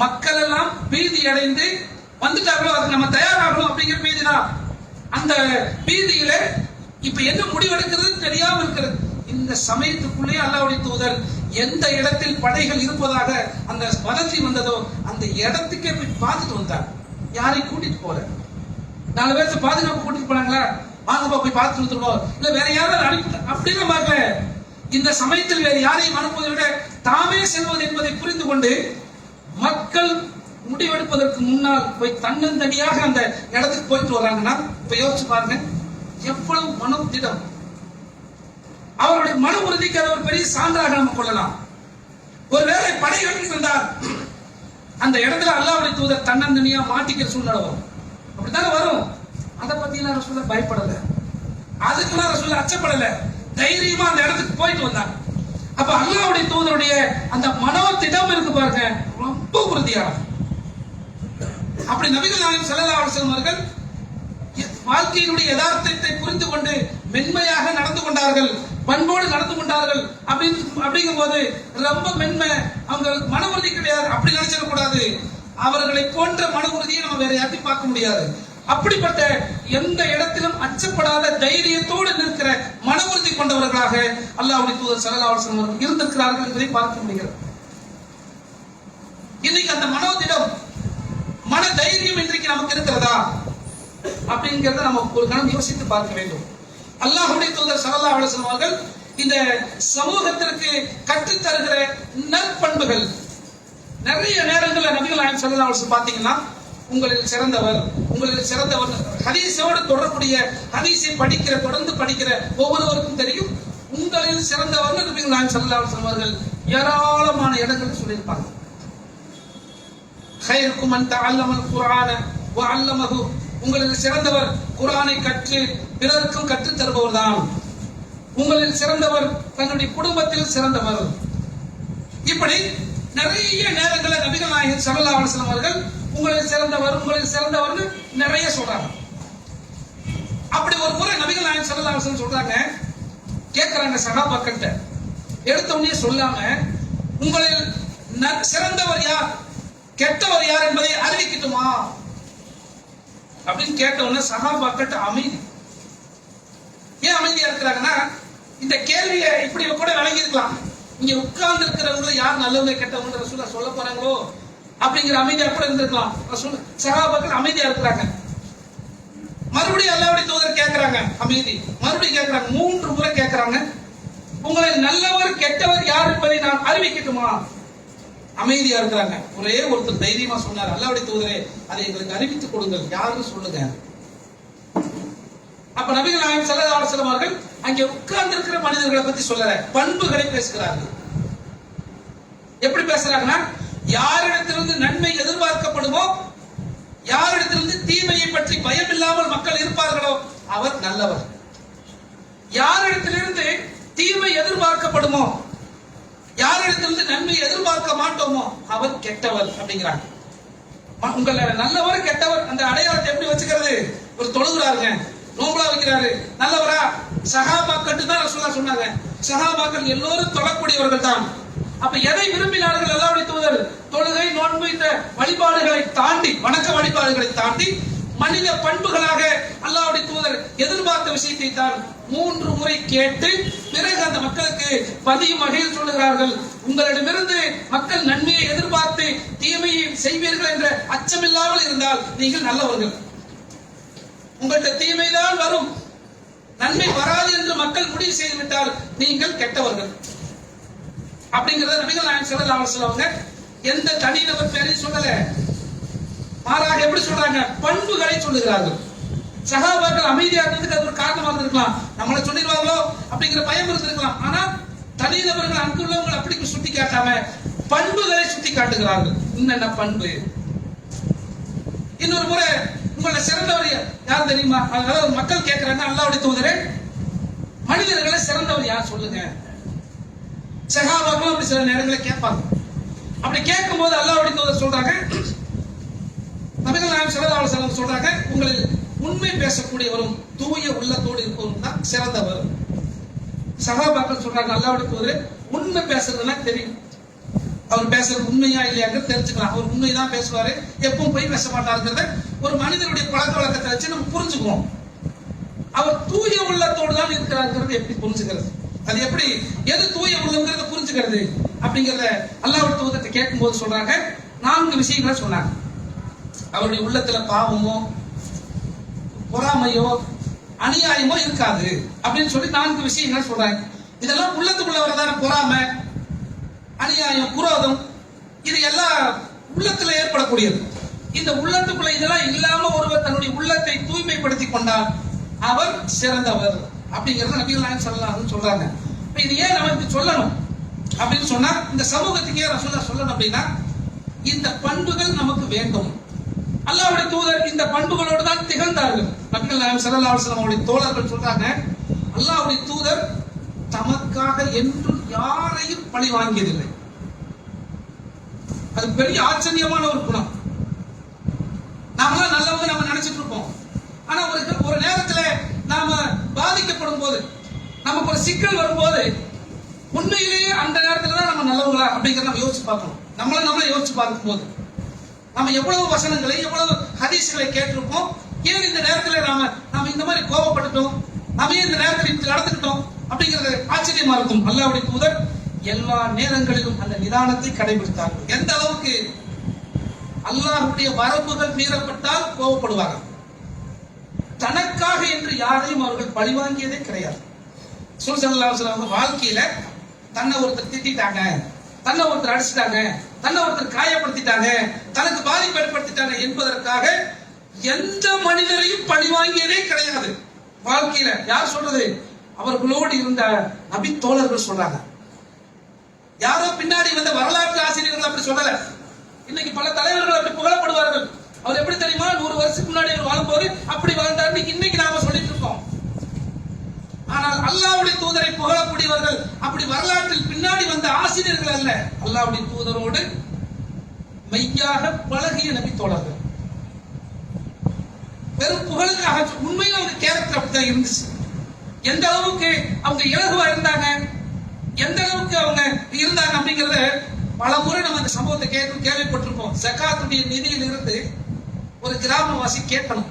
மக்கள் எல்லாம் பீதி அடைந்து வந்துட்டார்களோ, அதுக்கு நம்ம தயாராகணும் அப்படிங்கிற பீதி தான். அந்த பீதியில இப்ப என்ன முடிவெடுக்கிறது தெரியாம இருக்கிறது. இந்த சமயத்துக்குள்ளே அல்லாஹ்வுடைய தூதர் எந்த இடத்தில் படைகள் இருப்பதாக அந்த வதந்தி வந்ததோ அந்த இடத்துக்கே போய் பார்த்துட்டு வந்தார். யாரையும் கூட்டிட்டு போற, 4 பேர்த்த பாதுகாப்பு கூட்டிட்டு போனாங்களா, வாங்கப்பா போய் பார்த்துட்டு வந்துருவோம், இல்ல வேற யாராவது அனுப்பி அப்படின்னு பார்க்கல. இந்த சமயத்தில் வேற யாரையும் அனுப்புவதை விட தாமே செல்வது என்பதை புரிந்து கொண்டு மக்கள் முடிவெடுப்பதற்கு முன்னால் போய் தன்னந்தனியாக அந்த இடத்துக்கு போயிட்டு வர்றாங்கன்னா, இப்ப யோசிச்சு பாருங்க எவ்வளவு மனம் திடம். அவருடைய மன உறுதிக்கு அதை ஒரு பெரிய சான்றாக நம்ம கொள்ளலாம். ஒருவேளை படைகள் இருந்தால் அந்த இடத்துல அல்லாஹ்வுடைய தூதர் தன்னந்தனியா மாட்டிக்கிற சூழ்நிலை வரும். அப்படித்தானே வரும். அதை பத்தியெல்லாம் ரசூலுல்லாஹ் பயப்படல, அதுக்கெல்லாம் ரசூலுல்லாஹ் அச்சப்படல, தைரியமா அந்த இடத்துக்கு போயிட்டு வந்தாங்க. அப்ப அல்லாஹ்வுடைய தூதருடைய அந்த மனோதிடம் இருக்கு பாருங்க, ரொம்ப உறுதியானது. அப்படி நபிகள் நாயகம் ஸல்லல்லாஹு அலைஹி வஸல்லம் அவர்கள் வாழ்க்கையினுடைய யதார்த்தத்தை புரிந்து கொண்டு மென்மையாக நடந்து கொண்டார்கள், பண்போடு நடந்து கொண்டார்கள். அப்படிங்கும் போது ரொம்ப மென்மை, அவங்க மன உறுதி கிடையாது அப்படி நினைச்சிடக்கூடாது. அவர்களை போன்ற மன உறுதியை நம்ம வேற யாரையும் பார்க்க முடியாது. அப்படிப்பட்ட எந்த இடத்திலும் அச்சப்படாத தைரியத்தோடு நிற்கிற மன உறுதி கொண்டவர்களாக அல்லாஹ்வுடைய தூதர் ஸல்லல்லாஹு அலைஹி வஸல்லம் அவர்கள் இருந்திருக்கிறார்கள் என்பதை பார்க்க முடிகிறது. இன்னைக்கு அந்த மனோதிடம், மன தைரியம் இன்றைக்கு நமக்கு இருக்கிறதா அப்படிங்கிறத நம்ம ஒரு கணம் யோசித்து பார்க்க வேண்டும். அல்லாஹ்வுடைய தூதர் ஸல்லல்லாஹு அலைஹி வஸல்லம் அவர்கள் இந்த சமூகத்திற்கு கற்றுத் தருகிற நற்பண்புகள் நிறைய நேரங்களில் நபிகள் நாயகம் ஸல்லல்லாஹு அலைஹி வஸல்லம் பாத்தீங்கன்னா, உங்களில் சிறந்தவர் ஹதீஸோடு தொடர்புடைய ஹதீஸை தொடர்ந்து படிக்கிற ஒவ்வொருவருக்கும் தெரியும், உங்களில் சிறந்தவர் நபிகள் நாயகம் ஸல்லல்லாஹு அலைஹி வஸல்லம் அவர்கள் ஏராளமான இடங்களில் சொல்லியிருப்பாங்க. خيركم من تعلم القرآن وعلمه, உங்களில் சிறந்தவர் குர்ஆனை கற்று பிறருக்கும் கற்றுத் தருபவர் தான். உங்களில் சிறந்தவர் தன்னுடைய குடும்பத்தில் சிறந்தவர். இப்படி நிறைய நேரங்களில் நபிகள் நாயகம் ஸல்லல்லாஹு அலைஹி வஸல்லம் அவர்கள் உங்களில் சிறந்தவர் நிறைய சொல்றாங்க. அப்படி ஒரு முறை நபிகள் நாயகம் ஸல்லல்லாஹு அலைஹி வஸல்லம் சொல்றாங்க, கேட்கிறாங்க சஹாபாக்கிட்ட, எடுத்த உடனே சொல்லாம உங்களில் சிறந்தவர் யார் கெட்டவர் யார் என்பதை அறிவிக்கட்டுமா அப்படின்னு கேட்ட உடனே சஹாபாக்கிட்ட அமைதி. ஏன் அமைதியா இருக்கிறாங்கன்னா, இந்த கேள்வியை இப்படி கூட விளங்கி இருக்கலாம், இங்க உட்கார்ந்து இருக்கிறவங்க யார் நல்லவங்க கெட்டவங்க ரசூலுல்லாஹ் சொல்ல போறாங்களோ அப்படிங்கிற அமைதியா கூட இருந்திருக்கலாம். சஹாபாக்கள் அமைதியா இருக்கிறாங்க. மறுபடியும் அல்லாஹ்வுடைய தூதர் கேட்கிறாங்க, அமைதி. மறுபடியும் கேட்கிறாங்க, 3 முறை கேட்கிறாங்க, உங்களை நல்லவர் கெட்டவர் யார் என்பதை நான் அறிவிக்கட்டுமா? அமைதியா இருக்கிறாங்க. ஒரே ஒருத்தர் தைரியமா சொன்னார், அல்லாஹ்வுடைய தூதரே அதை எங்களுக்கு அறிவித்துக் கொடுங்கள், யாருன்னு சொல்லுங்க. அப்ப நபிகள் நாயகம் ஸல்லல்லாஹு அலைஹி வஸல்லம் அவர்கள் அங்கே உட்கார்ந்து இருக்கிற மனிதர்களை பத்தி சொல்லல, பண்புகளை பேசுகிறார்கள். எப்படி பேசுறாங்கன்னா, யாரிடத்திலிருந்து நன்மை எதிர்பார்க்கப்படுமோ, யாரிடத்திலிருந்து தீமையை பற்றி பயம் இல்லாமல் மக்கள் இருப்பார்களோ அவர் நல்லவர். யாரிடத்திலிருந்து தீமை எதிர்பார்க்கப்படுமோ, யாரிடத்திலிருந்து நன்மை எதிர்பார்க்க மாட்டோமோ அவர் கெட்டவர் அப்படிங்கிறாங்க. உங்களை நல்லவர் கெட்டவர் அந்த அடையாளத்தை எப்படி வச்சுக்கிறது? ஒரு தொழுகிறாருங்க, நோம்பலா வைக்கிறாரு, நல்லவரா? சஹாபாக்கள் தான் ரசூலுல்லாஹ் சொன்னாங்க, சஹாபாக்கள் எல்லோரும் தொழக்கூடியவர்கள் தான். அப்ப எதை விரும்பினார்கள் அல்லாஹ்வுடைய தூதர்? தொழுகை, நோன்பு, இந்த வழிபாடுகளை தாண்டி, வணக்க வழிபாடுகளை தாண்டி மனித பண்புகளாக அல்லாஹ்வுடைய தூதர் எதிர்பார்த்த விஷயத்தை தான் 3 முறை கேட்டு பிறகு அந்த மக்களுக்கு பதியும் வகையில் சொல்லுகிறார்கள், உங்களிடமிருந்து மக்கள் நன்மையை எதிர்பார்த்து தீமையை செய்வீர்கள் என்ற அச்சமில்லாமல் இருந்தால் நீங்கள் நல்லவர்கள். உங்கள்கிட்ட தீமைதான் வரும், நன்மை வராது என்று மக்கள் முடிவு செய்துவிட்டால் நீங்கள் கெட்டவர்கள். அப்படிங்கறத நபிகள் நாயகம் ஸல்லல்லாஹு அலைஹி வஸல்லம் எந்த தனிநபர் பேரையும் சொல்லல, மாறாக எப்படி சொல்றாங்க? பண்புகளை சொல்லுகிறார்கள். சஹாபாக்கள் அமைதியா இருந்ததுக்கு அது ஒரு காரணமாக இருந்திருக்கலாம், நம்மளை சொல்லிடுவாங்களோ அப்படிங்கிற பயம் இருந்திருக்கலாம். ஆனா தனிநபர்கள் அங்குள்ளவங்க அப்படி சுட்டி காட்டாம பண்புகளை சுட்டி காட்டுகிறார்கள். என்னென்ன பண்பு? இன்னொரு முறை, உங்களை சிறந்தவர் யார் தெரியுமா? அதாவது மக்கள் கேட்கிறாங்க, அல்லாஹ்வுடைய தூதரே மனிதர்களை சிறந்தவர் யார் சொல்லுங்க. சஹாபாக்கள் அப்படி சில நேரங்களில் கேட்பாங்க. அப்படி கேட்கும் போது அல்லாஹ்வுடைய தூதர் சொல்றாங்க, நபிகள் நாயகம் ஸல்லல்லாஹு அலைஹி வஸல்லம் சொல்றாங்க, உங்களில் உண்மை பேசக்கூடியவரும் தூய உள்ளத்தோடு இருப்பவரும் தான் சிறந்தவர். சஹாபாக்கள் சொல்றாங்க, அல்லாஹ்வுடைய தூதரே உண்மை பேசுறதுன்னா தெரியும், அவர் பேசுறது உண்மையா இல்லையாங்க தெரிஞ்சுக்கலாம். அவர் உண்மைதான் பேசுவாரு, எப்பவும் போய் பேச மாட்டாருங்கிறத ஒரு மனிதனுடைய பழக்க வழக்கத்தை வச்சு நம்ம புரிஞ்சுக்குவோம். அவர் தூய உள்ளத்தோடு தான் இருக்கிறாருங்கிறது எப்படி புரிஞ்சுக்கிறது? அது எப்படி, எது தூய உள்ளங்கிறத புரிஞ்சுக்கிறது அப்படிங்கறத அல்லாஹ்வுடைய தூதர்கிட்ட கேட்கும் போது சொல்றாங்க, 4 விஷயங்களை சொன்னாங்க. அவருடைய உள்ளத்துல பாவமோ பொறாமையோ அநியாயமோ இருக்காது அப்படின்னு சொல்லி 4 விஷயங்கள் சொல்றாங்க. இதெல்லாம் உள்ளத்துக்குள்ள வரதான பொறாமை, அநியாயம், குரோதம், இது எல்லாம் உள்ளத்துல ஏற்படக்கூடியது. இந்த உள்ளத்துக்குள்ள இதெல்லாம் இல்லாம ஒருவர் தன்னுடைய உள்ளத்தை தூய்மைப்படுத்தி கொண்டால் அவர் சிறந்தவர் அப்படிங்கறத நபிகள் நாயகம் ஸல்லல்லாஹு அலைஹி வஸல்லம் சொல்றாங்க. இது ஏன் நமக்கு சொல்லணும் அப்படின்னு சொன்னா, இந்த சமூகத்துக்கே ரசூலுல்லாஹ் சொல்லணும் அப்படின்னா, இந்த பண்புகள் நமக்கு வேண்டும். அல்லாஹ்வுடைய தூதர் இந்த பண்புகளோடு தான் திகழ்ந்தார்கள். நபிகள் நாயகம் ஸல்லல்லாஹு அலைஹி வஸல்லம் அவருடைய தோழர்கள் சொல்றாங்க, அல்லாஹ்வுடைய தூதர் தமக்காக என்றும் யாரையும் பழி வாங்கியதில்லை. அது பெரிய ஆச்சரியமான ஒரு குணம். நாமெல்லாம் நல்லவங்க நம்ம நினைச்சிட்டு இருப்போம். ஆனா ஒரு நேரத்துல நாம பாதிக்கப்படும் போது, நமக்கு ஒரு சிக்கல் வரும்போது, உண்மையிலேயே அந்த நேரத்துல தான் நம்ம நல்லவங்களா அப்படிங்கறத நம்ம யோசிச்சு பார்க்கணும். நம்மள யோசிச்சு பார்க்கும்போது நம்ம எவ்வளவு வசனங்களை, எவ்வளவு ஹதீஸ்களை கேட்டிருப்போம். ஏன் இந்த நேரத்துல நாம இந்த மாதிரி கோபப்பட்டுட்டோம், நாம ஏன் இந்த நேரத்தில் இப்படி நடந்துக்கிட்டோம் அப்படிங்கிறது ஆச்சரியமா இருக்கும். அல்லாஹ்வுடைய தூதர் எல்லா நேரங்களிலும் அந்த நிதானத்தை கடைபிடித்தார்கள். எந்த அளவுக்கு அல்லாஹ்வுடைய வரம்புகள் மீறப்பட்டால் கோபப்படுவாங்க. தனக்காக என்று யாரையும் அவர்கள் பழிவாங்கியதே கிடையாது. ஸல்லல்லாஹு அலைஹி வஸல்லம் வாழ்க்கையில தன்னை ஒருத்தர் திட்டாங்க, தன்னை ஒருத்தர் அடிச்சிட்டாங்க, தன்னை ஒருத்தர் காயப்படுத்திட்டாங்க, தனக்கு பாதிப்பு ஏற்படுத்திட்டாங்க என்பதற்காக எந்த மனிதரையும் பழிவாங்கியதே கிடையாது. வாழ்க்கையில யார் சொல்றது? அவர்களோடு இருந்த நபி தோழர்கள் சொல்றாங்க. யாரோ பின்னாடி வந்த வரலாற்று ஆசிரியர்கள் அப்படி சொல்லல. இன்னைக்கு பல தலைவர்கள் அப்படி புகழப்படுவார்கள். அவர் எப்படி தெரியுமா, 100 வருஷத்துக்கு முன்னாடி அவர் வாழும்போது அப்படி வாழ்ந்தார், இன்னைக்கு நாம சொல்லிட்டு இருக்கோம். ஆனால் அல்லாஹ்வுடைய தூதரை புகழக்கூடியவர்கள் அப்படி வரலாற்றில் பின்னாடி வந்த ஆசிரியர்கள் அல்ல. அல்லாஹ்வுடைய தூதரோடு மெய்யாக பழகிய நபி தோழர்கள். வெறும் புகழுக்காக, உண்மையில அவங்க கேரக்டர் அப்படிதான் இருந்துச்சு. எந்த அளவுக்கு அவங்க இலகுவா இருந்தாங்க, எந்த அளவுக்கு அவங்க இருந்தாங்க அப்படிங்கறத பல முறை நம்ம அந்த சம்பவத்தை கேள்விப்பட்டிருப்போம். ஜகாத்துடைய நிதியில் இருந்து ஒரு கிராமவாசி கேட்கணும்,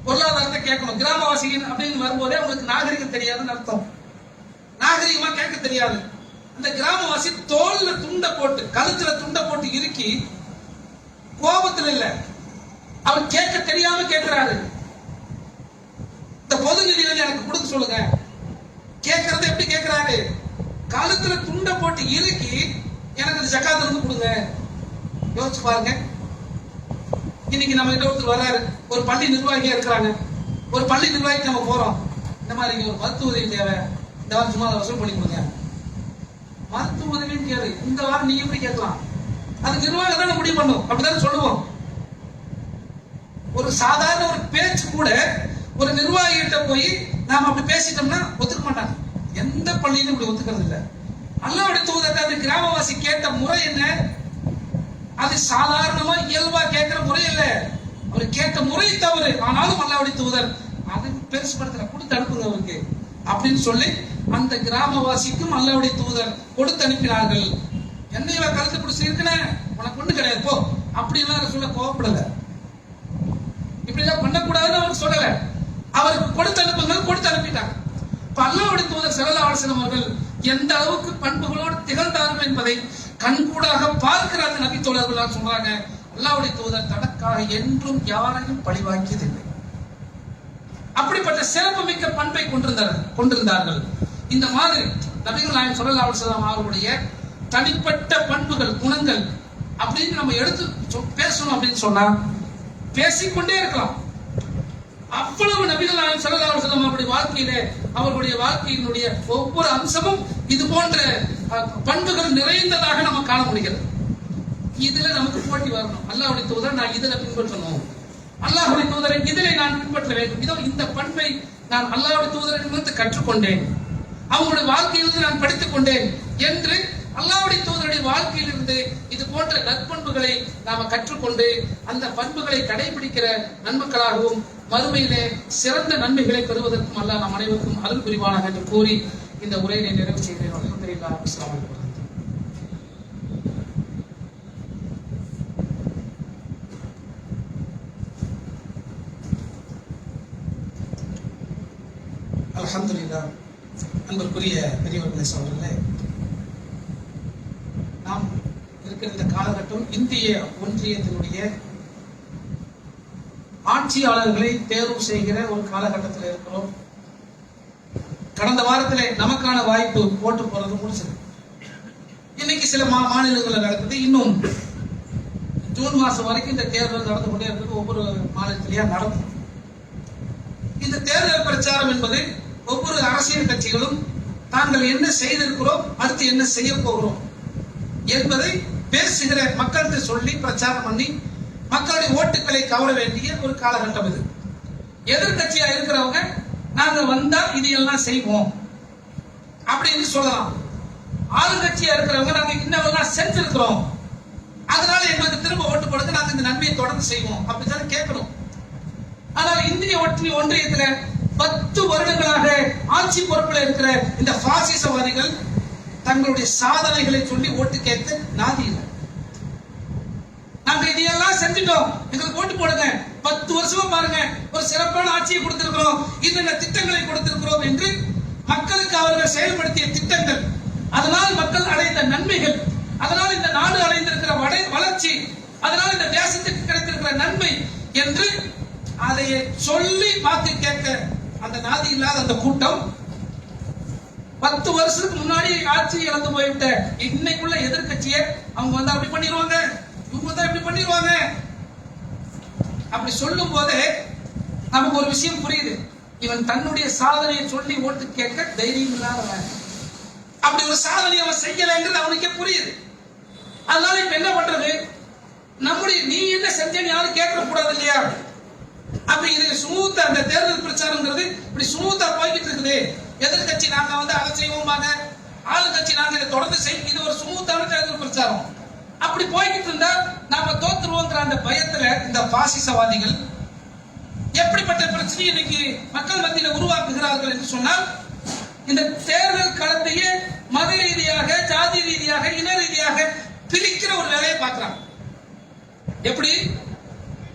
பொருளாதாரத்தை கேட்கணும். கிராமவாசி அப்படின்னு வரும்போதே அவங்களுக்கு நாகரிகம் தெரியாதுன்னு அர்த்தம். நாகரிகமா கேட்க தெரியாது. அந்த கிராமவாசி தோல்ல துண்டை போட்டு, கழுத்துல துண்டை போட்டு இறுக்கி, கோபத்தில் இல்ல, அவர் கேட்க தெரியாம கேட்கிறாரு. இந்த பொது நிதியில எனக்கு கொடுக்க சொல்லுங்க. கேட்கறது எப்படி கேட்கிறாரு? கழுத்துல துண்டை போட்டு இறுக்கி எனக்கு இந்த ஜகாத்துல இருந்து கொடுங்க. யோசிச்சு பாருங்க. இன்னைக்கு நம்ம கிட்ட ஒருத்தர் வர்றாரு, ஒரு பள்ளி நிர்வாகியா இருக்கிறாங்க. ஒரு பள்ளி நிர்வாகிக்கு நம்ம போறோம், இந்த மாதிரி ஒரு மருத்துவ உதவி தேவை, இந்த வாரம் சும்மா வசூல் பண்ணி கொடுங்க. மருத்துவ உதவின்னு கேளு, இந்த வாரம் நீ எப்படி கேட்கலாம்? அது நிர்வாகம் தான் முடிவு பண்ணும், அப்படிதான் சொல்லுவோம். ஒரு சாதாரண ஒரு பேச்சு கூட ஒரு நிர்வாகிகிட்ட போய் நாம அப்படி பேசிட்டோம்னா ஒத்துக்க மாட்டாங்க. எந்த பள்ளியிலும் இப்படி ஒத்துக்கிறது இல்லை. அல்லாஹ்வுடைய தூதர் அந்த கிராமவாசி கேட்ட முறை என்ன? அது சாதாரணமா இயல்பா கேட்கிற முறை இல்ல. அவர் கேட்ட முறை தவறு. ஆனாலும் அல்லாஹ்வுடைய தூதர் அது பெருசுபடுத்தல, கொடுத்து அனுப்புங்க அவருக்கு அப்படின்னு சொல்லி அந்த கிராமவாசிக்கும் அல்லாஹ்வுடைய தூதர் கொடுத்து அனுப்பினார்கள். என்னைய கருத்து பிடிச்சி இருக்குன்னு உனக்கு ஒண்ணு கிடையாது போ அப்படிலாம் சொல்ல கோவப்படல. இப்படிதான் பண்ணக்கூடாதுன்னு அவர் சொல்லல. அவருக்கு கொடுத்து அனுப்புங்க, கொடுத்து அனுப்பிட்டாங்க. இப்ப அல்லாஹ்வுடைய தூதர் ஸல்லல்லாஹு அலைஹி வஸல்லம் அவர்கள் எந்த அளவுக்கு பண்புகளோடு திகழ்ந்தார்கள் என்பதை கண்கூடாக பார்க்கிற அந்த நபி தோழர்கள் சொல்றாங்க, அல்லாஹ்வுடைய தூதர் தனக்காக என்றும் யாரையும் பழிவாங்கியதில்லை. அப்படிப்பட்ட சிறப்புமிக்க பண்பை கொண்டிருந்தார்கள். இந்த மாதிரி நபிகள் நாயகம் ஸல்லல்லாஹு அலைஹி வஸல்லம் அவர்களுடைய தனிப்பட்ட பண்புகள், குணங்கள் அப்படின்னு நம்ம எடுத்து பேசணும் அப்படின்னு சொன்னா பேசிக்கொண்டே இருக்கலாம். அவ்வளவு நபிகள் நாயகம் ஸல்லல்லாஹு அலைஹி வஸல்லம் அவருடைய வாழ்க்கையிலே, அவர்களுடைய வாழ்க்கையினுடைய ஒவ்வொரு அம்சமும் இது போன்ற பண்புகள் நிறைந்ததாக நம்ம காண முடிகிறது. இதுல நமக்கு போட்டி வரணும். அல்லாஹ்வுடைய தூதர் நான் இதுல பின்பற்றணும், அல்லாஹ்வுடைய தூதரை இதிலே நான் பின்பற்ற வேண்டும். இதோ இந்த பண்பை நான் அல்லாஹ்வுடைய தூதரிடமிருந்து கற்றுக்கொண்டேன், அவங்களுடைய வாழ்க்கையிலிருந்து நான் படித்துக் கொண்டேன் என்று அல்லாஹ்வுடைய தூதருடைய வாழ்க்கையிலிருந்து இது போன்ற நற்பண்புகளை நாம கற்றுக்கொண்டு அந்த பண்புகளை கடைபிடிக்கிற நன்மக்களாகவும் மறுமையிலே சிறந்த நன்மைகளை பெறுவதற்கும் அல்லாஹ் நம் அனைவருக்கும் அருள் புரிவானாக என்று கூறி இந்த உரையை நிறைவு செய்கிறேன். அல்ஹம்துலில்லாஹ். அஸ்ஸலாமு அலைக்கும். அல்ஹம்துலில்லாஹ். அன்பிற்குரிய பெரியவர்களே, சகோதரர்களே, நாம் இருக்கிற இந்த காலகட்டம் இந்திய ஒன்றியத்தினுடைய ஆட்சியாளர்களை தேர்வு செய்கிற ஒரு காலகட்டத்தில் இருக்கிறோம். கடந்த வாரத்திலே நமக்கான வாய்ப்பு போட்டு போறது முடிச்சது. இன்னைக்கு சில மாநிலங்களில் நடக்குது. இன்னும் ஜூன் மாசம் வரைக்கும் இந்த தேர்தல் நடந்து கொண்டே இருக்குது. ஒவ்வொரு மாநிலத்திலேயே நடக்கும். இந்த தேர்தல் பிரச்சாரம் என்பது ஒவ்வொரு அரசியல் கட்சிகளும் தாங்கள் என்ன செய்திருக்கிறோம், அடுத்து என்ன செய்ய போகிறோம் என்பதை பேசுகிற மக்கள்கிட்ட சொல்லி பிரச்சாரம் பண்ணி மக்களுடைய ஓட்டுகளை கவர வேண்டிய ஒரு காலகட்டம் இது. எதிர்கட்சியா இருக்கிறவங்க நாங்க வந்தா இது எல்லாம் செய்வோம் அப்படின்னு சொல்லலாம். ஆளுங்கட்சியா இருக்கிறவங்க நாங்க இன்னவெல்லாம் செஞ்சிருக்கிறோம், அதனால எங்களுக்கு திரும்ப ஓட்டு போடுங்க, நாங்க இந்த நன்மையை தொடர்ந்து செய்வோம் அப்படித்தான் கேட்கணும். ஆனால் இந்திய ஒன்றியத்துல 10 வருடங்களாக ஆட்சி பொறுப்பில் இருக்கிற இந்த பாசிசவாதிகள் தங்களுடைய சாதனைகளை சொல்லி ஓட்டு கேட்க நாதி இல்லை. நாங்க இதையெல்லாம் செஞ்சுட்டோம், எங்களுக்கு ஓட்டு போடுங்க, 10 வருஷமா பாருங்க ஒரு சிறப்பான ஆட்சியை கொடுத்திருக்கிறோம், இன்னென்ன திட்டங்களை கொடுத்திருக்கிறோம் என்று மக்களுக்கு அவர்கள் செயல்படுத்திய திட்டங்கள், அதனால் மக்கள் அடைந்த நன்மைகள், அதனால் இந்த நாடு அடைந்திருக்கிற வளர்ச்சி, அதனால் இந்த தேசத்துக்கு கிடைத்திருக்கிற நன்மை என்று அதை சொல்லி பார்த்து கேட்க அந்த நாதி இல்லாத அந்த கூட்டம் 10 வருஷத்துக்கு முன்னாடி ஆட்சி இழந்து போய்விட்ட இன்னைக்குள்ள எதிர்கட்சியை அவங்க வந்து அப்படி பண்ணிடுவாங்க, இவங்க தான் இப்படி பண்ணிடுவாங்க. அப்படி சொல்லும் போதே நமக்கு ஒரு விஷயம் புரியுது, இவன் தன்னுடைய சாதனையை சொல்லி ஓட்டு கேட்க தைரியம் இல்லாதவன், அப்படி ஒரு சாதனை அவன் செய்யலைங்கிறது அவனுக்கே புரியுது. அதனால இப்ப என்ன பண்றது, நம்முடைய நீ என்ன செஞ்சேன்னு யாரும் கேட்க கூடாது இல்லையா? அப்ப இது ஸ்மூத்தா அந்த தேர்தல் பிரச்சாரம்ங்கிறது இப்படி ஸ்மூத்தா போய்கிட்டு இருக்குது. எதிர்கட்சி நாங்க வந்து அதை செய்வோமாங்க, ஆளுங்கட்சி நாங்க இதை தொடர்ந்து செய்யும், இது ஒரு ஸ்மூத்தான தேர்தல் பிரச்சாரம். அப்படி போய்கிட்டு இருந்தா நாம தோத்துருவோங்கிற அந்த பயத்துல இந்த பாசிசவாதிகள் எப்படிப்பட்ட பிரச்சனையை இன்னைக்கு மக்கள் மத்தியில உருவாக்குகிறார்கள் என்று சொன்னால், இந்த தேர்தல் களத்தையே மத ரீதியாக, ஜாதி ரீதியாக, இன ரீதியாக பிரிக்கிற ஒரு வேலையை பார்க்கிறாங்க. எப்படி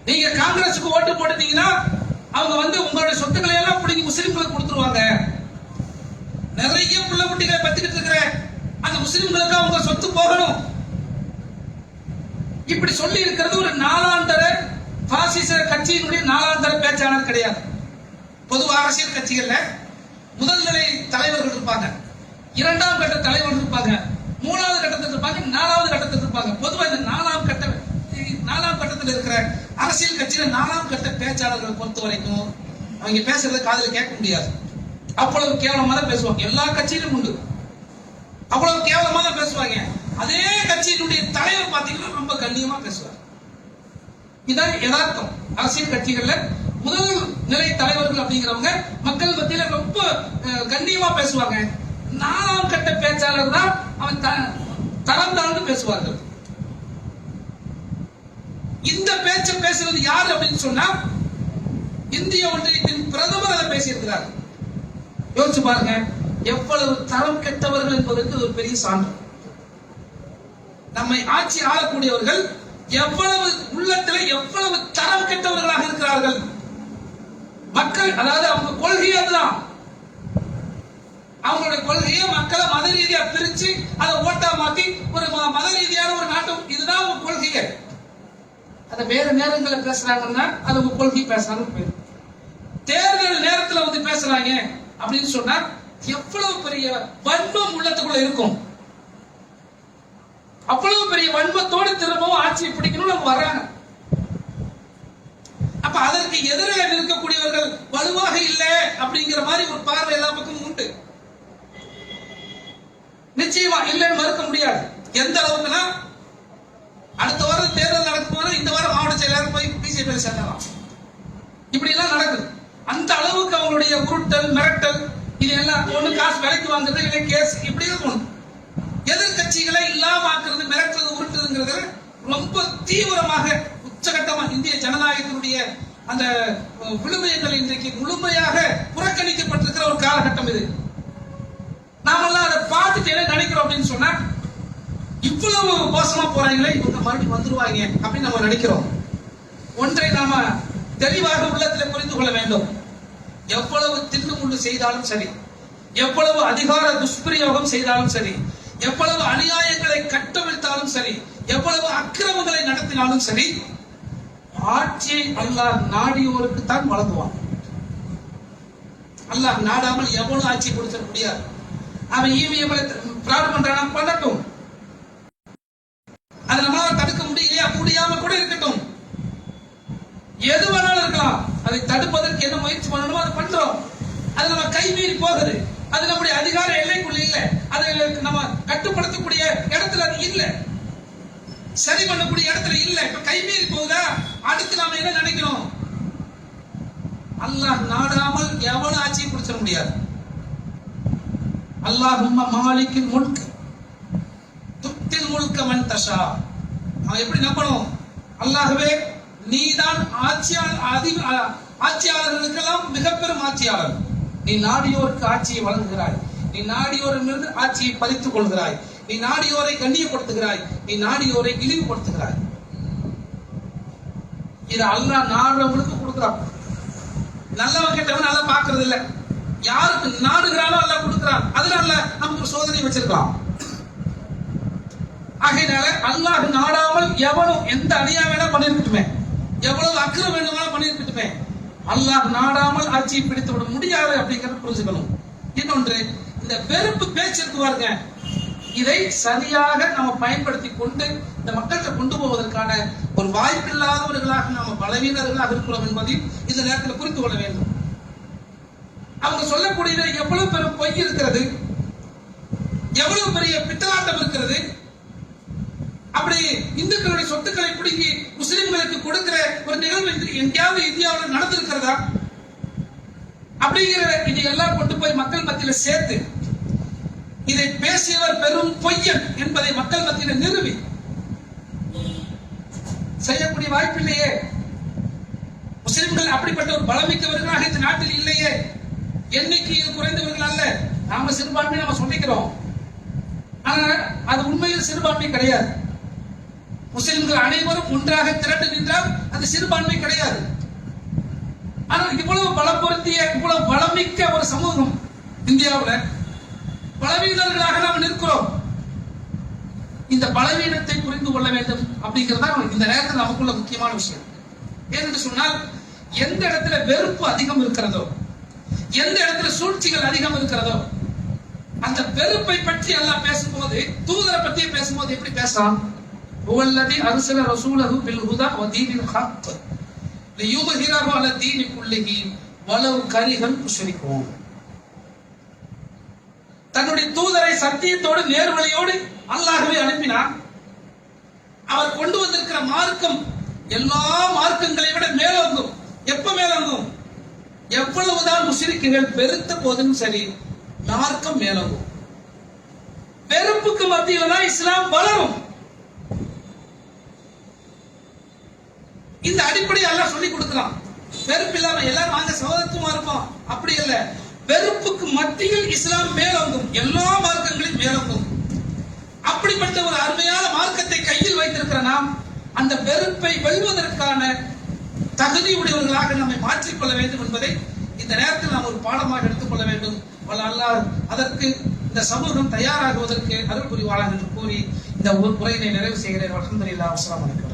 நீங்க காங்கிரசுக்கு ஓட்டு போட்டுட்டீங்கன்னா அவங்க வந்து உங்களுடைய சொத்துக்களை எல்லாம் பிடிங்கி முஸ்லிம்களுக்கு கொடுத்துருவாங்க, நிறைய புள்ள குட்டிகளை பத்திக்கிட்டு இருக்கிற அந்த முஸ்லிம்களுக்கு அவங்க சொத்து போகணும், இப்படி சொல்லி இருக்கிறது ஒரு நாளாந்தர பாசிச கட்சியினுடைய நாளாந்தர பேச்சாளர் கிடையாது. பொதுவாக அரசியல் கட்சிகள்ல முதல் நிலை தலைவர்கள் இருப்பாங்க, 2ஆம் கட்ட தலைவர்கள் இருப்பாங்க, 3வது கட்டத்தில் இருப்பாங்க, 4வது கட்டத்தில் இருப்பாங்க. பொதுவாக இந்த 4ஆம் கட்டத்தில் இருக்கிற அரசியல் கட்சியில 4ஆம் கட்ட பேச்சாளர்களை பொறுத்த வரைக்கும் அவங்க பேசுறத காதுல கேட்க முடியாது, அவ்வளவு கேவலமா தான் பேசுவாங்க. எல்லா கட்சியிலும் உண்டு, அவ்வளவு கேவலமா தான் பேசுவாங்க. அதே கட்சியினுடைய தலைவர் பாத்தீங்கன்னா ரொம்ப கண்ணியமா பேசுவார். இதான் யதார்த்தம். அரசியல் கட்சிகள்ல முதல் நிலை தலைவர்கள் அப்படிங்கிறவங்க மக்கள் மத்தியில ரொம்ப கண்ணியமா பேசுவாங்க. 4ஆம் கட்ட பேச்சாளர் தான் அவன் தரம் தாழ்ந்து பேசுவார்கள். இந்த பேச்சை பேசுறது யாரு அப்படின்னு சொன்னா இந்திய ஒன்றியத்தின் பிரதமர் அதை பேசியிருக்கிறார். யோசிச்சு பாருங்க, எவ்வளவு தரம் கெட்டவர்கள் என்பதற்கு ஒரு பெரிய சான்று. நம்மை ஆட்சி ஆளக்கூடியவர்கள் எவ்வளவு உள்ளத்துல எவ்வளவு தரம் கெட்டவர்களாக இருக்கிறார்கள். மக்கள், அதாவது அவங்க கொள்கை அதுதான், அவங்களுடைய கொள்கையை மக்களை மத ரீதியா பிரிச்சு அதை ஓட்டா மாத்தி ஒரு மத ரீதியான ஒரு நாட்டம், இதுதான் உங்க கொள்கையை. அதை வேற நேரங்களில் பேசுறாங்கன்னா அது உங்க கொள்கை பேசுறாங்க. தேர்தல் நேரத்தில் வந்து பேசுறாங்க அப்படின்னு சொன்னா எவ்வளவு பெரிய வன்மம் உள்ளத்துக்குள்ள இருக்கும். அவ்வளவு பெரிய வன்மத்தோடு திரும்பவும் ஆட்சியை பிடிக்கணும்னு அவங்க வர்றாங்க. அப்ப அதற்கு எதிராக இருக்கக்கூடியவர்கள் வலுவாக இல்லை அப்படிங்கிற மாதிரி ஒரு பார்வை எல்லா பக்கமும் உண்டு. நிச்சயமா இல்லைன்னு மறுக்க முடியாது. எந்த அளவுக்குன்னா அடுத்த வாரம் தேர்தல் நடக்கும் போது இந்த வாரம் மாவட்ட செயலாளர் போய் பிஜேபி சேர்ந்தலாம், இப்படி எல்லாம் நடக்குது. அந்த அளவுக்கு அவங்களுடைய உருட்டல் மிரட்டல் இது எல்லாம், ஒண்ணு காசு விலைக்கு வாங்குறது, இல்லை கேஸ், இப்படி இருக்கும். எதிர்கட்சிகளை இல்லாம ஆக்குறது, மிரட்டுறது, உருட்டுறதுங்கிறது ரொம்ப தீவிரமாக உச்சகட்டமா இந்திய ஜனநாயகத்தினுடைய அந்த விழுமியங்கள் இன்றைக்கு முழுமையாக புறக்கணிக்கப்பட்டிருக்கிற ஒரு காலகட்டம் இது. நாமெல்லாம் அதை பார்த்துட்டு என்ன நினைக்கிறோம் அப்படின்னு சொன்னா, இவ்வளவு மோசமா போறாங்களே, இவங்க மறுபடியும் வந்துருவாங்க அப்படின்னு நம்ம நினைக்கிறோம். ஒன்றை நாம தெளிவாக உள்ளத்தில் புரிந்து கொள்ள வேண்டும். எவ்வளவு தில்லுமுள்ளு செய்தாலும் சரி, எவ்வளவு அதிகார துஷ்பிரயோகம் செய்தாலும் சரி, எவ்வளவு அநியாயங்களை கட்டவிழ்த்தாலும் சரி, எவ்வளவு அக்கிரமங்களை நடத்தினாலும் சரி, ஆட்சியை அல்லாஹ் நாடியோருக்கு தான் வழங்குவான். அல்லாஹ் நாடாமல் எவ்வளவு ஆட்சி கொடுக்க முடியாது. அவன் இவிஎம் பிராட் பண்றானா, பண்ணட்டும், அதை நம்மளால தடுக்க முடியலையா, முடியாம கூட இருக்கட்டும், எது வேணாலும் இருக்கலாம். அதை தடுப்பதற்கு என்ன முயற்சி பண்ணணுமோ அதை பண்றோம். அது நம்ம கைமீறி போகுது, அது நம்முடைய அதிகார எல்லைக்குள்ள இல்ல, அதை நம்ம கட்டுப்படுத்தக்கூடிய இடத்துல அது இல்ல. சரி பண்ணக்கூடிய இடத்துல இல்ல. இப்ப கைமீறி போகுதா, அடுத்து நாம என்ன நினைக்கிறோம்? அல்லாஹ் நாடாமல் எவனும் ஆட்சியை பிடிச்சிட முடியாது. அல்லாஹும்ம மாலிக்கில் முல்க் துத்தில் முல்க மன் தஷா. அவன் எப்படி நம்பணும்? அல்லாஹ்வே நீதான் ஆட்சியாளர்களுக்கெல்லாம் மிக பெரும் ஆட்சியாளர். நீ நாடியோருக்கு ஆட்சியை வழங்குகிறாய், நீ நாடியோரிலிருந்து ஆட்சியை பறித்துக் கொள்கிறாய், நீ நாடியோரை கண்ணியப்படுத்துகிறாய், நீ நாடியோரை இழிவுபடுத்துகிறாய். இது அல்லாஹ் நாடுறவங்களுக்கு கொடுக்கிறான். நல்லவன் கெட்டவன் நல்லா பாக்குறது இல்ல. யாருக்கு நாடுகிறானோ அல்லாஹ் கொடுக்கிறான். அதனால நமக்கு சோதனை வச்சிருக்கலாம். ஆகையினால அல்லாஹ் நாடாமல் எவனும் எந்த அநியா வேணா பண்ணிருக்கட்டுமே, எவ்வளவு அக்கிரம் வேணுமாலும் பண்ணிருக்கட்டுமே, அல்லாஹ் நாடாமல் ஆட்சியை பிடித்து விட முடியாது அப்படிங்கறத புரிஞ்சுக்கணும். இன்னொன்று, இந்த வெறுப்பு பேச்சிற்கு பாருங்க, இதை சரியாக நம்ம பயன்படுத்தி கொண்டு இந்த மக்கள்கிட்ட கொண்டு போவதற்கான ஒரு வாய்ப்பில்லாதவர்களாக நாம பலவீனர்களாக இருக்கிறோம் என்பதையும் இந்த நேரத்தில் புரிந்து கொள்ள வேண்டும். அவங்க சொல்லக்கூடிய எவ்வளவு பெரும் பொய் இருக்கிறது, எவ்வளவு பெரிய பித்தலாட்டம் இருக்கிறது. அப்படி இந்துக்களுடைய சொத்துக்களை பிடுங்கி முஸ்லிம்களுக்கு கொடுக்கிற ஒரு நிகழ்வு எங்கேயாவது இந்தியாவில் நடந்திருக்கிறதா? அப்படிங்கிற இது எல்லாம் கொண்டு போய் மக்கள் மத்தியில் சேர்த்து இதை பேசியவர் பெரும் பொய்யன் என்பதை மக்கள் மத்தியில் நிறுவி செய்யக்கூடிய வாய்ப்பில்லையே. முஸ்லிம்கள் அப்படிப்பட்ட ஒரு பலமிக்கவர்களாக இந்த நாட்டில் இல்லையே. எண்ணிக்கையில் குறைந்தவர்கள் அல்ல, நாம சிறுபான்மை நம்ம சொல்லிக்கிறோம். ஆனா அது உண்மையில் சிறுபான்மை கிடையாது. முஸ்லிம்கள் அனைவரும் ஒன்றாக திரண்டு நின்றால் அது சிறுபான்மை கிடையாது. ஆனால் இவ்வளவு பலம் பொருந்திய இவ்வளவு பலமிக்க ஒரு சமூகம் இந்தியாவில் பலவீனர்களாக நாம் நிற்கிறோம். இந்த பலவீனத்தை புரிந்து கொள்ள வேண்டும் அப்படிங்கிறதா இந்த நேரத்தில் நமக்குள்ள முக்கியமான விஷயம். ஏனென்று சொன்னால், எந்த இடத்துல வெறுப்பு அதிகம் இருக்கிறதோ, எந்த இடத்துல சூழ்ச்சிகள் அதிகம் இருக்கிறதோ, அந்த வெறுப்பை பற்றி எல்லாம் பேசும்போது, தூதரை பற்றி பேசும்போது எப்படி பேசலாம்? ஹுவல்லதி அர்ஸல ரசூலஹு பில் ஹுதா வ தீனில் ஹக் லியுத்ஹிரஹு அலா தீனி குல்லிஹி வலவ் கரிஹல் முஷ்ரிகூன். தன்னுடைய தூதரை சத்தியத்தோடு நேர்வழியோடு அல்லாஹ்வே அனுப்பினார். அவர் கொண்டு வந்திருக்கிற மார்க்கம் எல்லா மார்க்கங்களை விட மேலோங்கும். எப்ப மேலோங்கும்? எவ்வளவுதான் முஸ்லிம்கள் பெருத்த போதும் சரி, மார்க்கம் மேலோங்கும். வெறுப்புக்கு மத்தியில் தான் இஸ்லாம் வளரும். இந்த அடிப்படையை எல்லாம் சொல்லி கொடுக்கலாம். வெறுப்பு இல்லாம எல்லாரும் வாங்க சகோதரத்துவமா இருப்போம் அப்படி இல்ல. வெறுப்புக்கு மத்தியில் இஸ்லாம் மேலோங்கும், எல்லா மார்க்கங்களையும் மேலோங்கும். அப்படிப்பட்ட ஒரு அருமையான மார்க்கத்தை கையில் வைத்திருக்கிற நாம் அந்த வெறுப்பை வெல்வதற்கான தகுதி உடையவர்களாக நம்மை மாற்றிக்கொள்ள வேண்டும் என்பதை இந்த நேரத்தில் நாம் ஒரு பாடமாக எடுத்துக்கொள்ள வேண்டும். அல்லாஹ் அதற்கு இந்த சமூகம் தயாராகுவதற்கு அருள் புரிவாளர் என்று கூறி இந்த உரையினை நிறைவு செய்கிறேன். அல்ஹம்துலில்லாஹ். அஸ்ஸலாமு அலைக்கும்.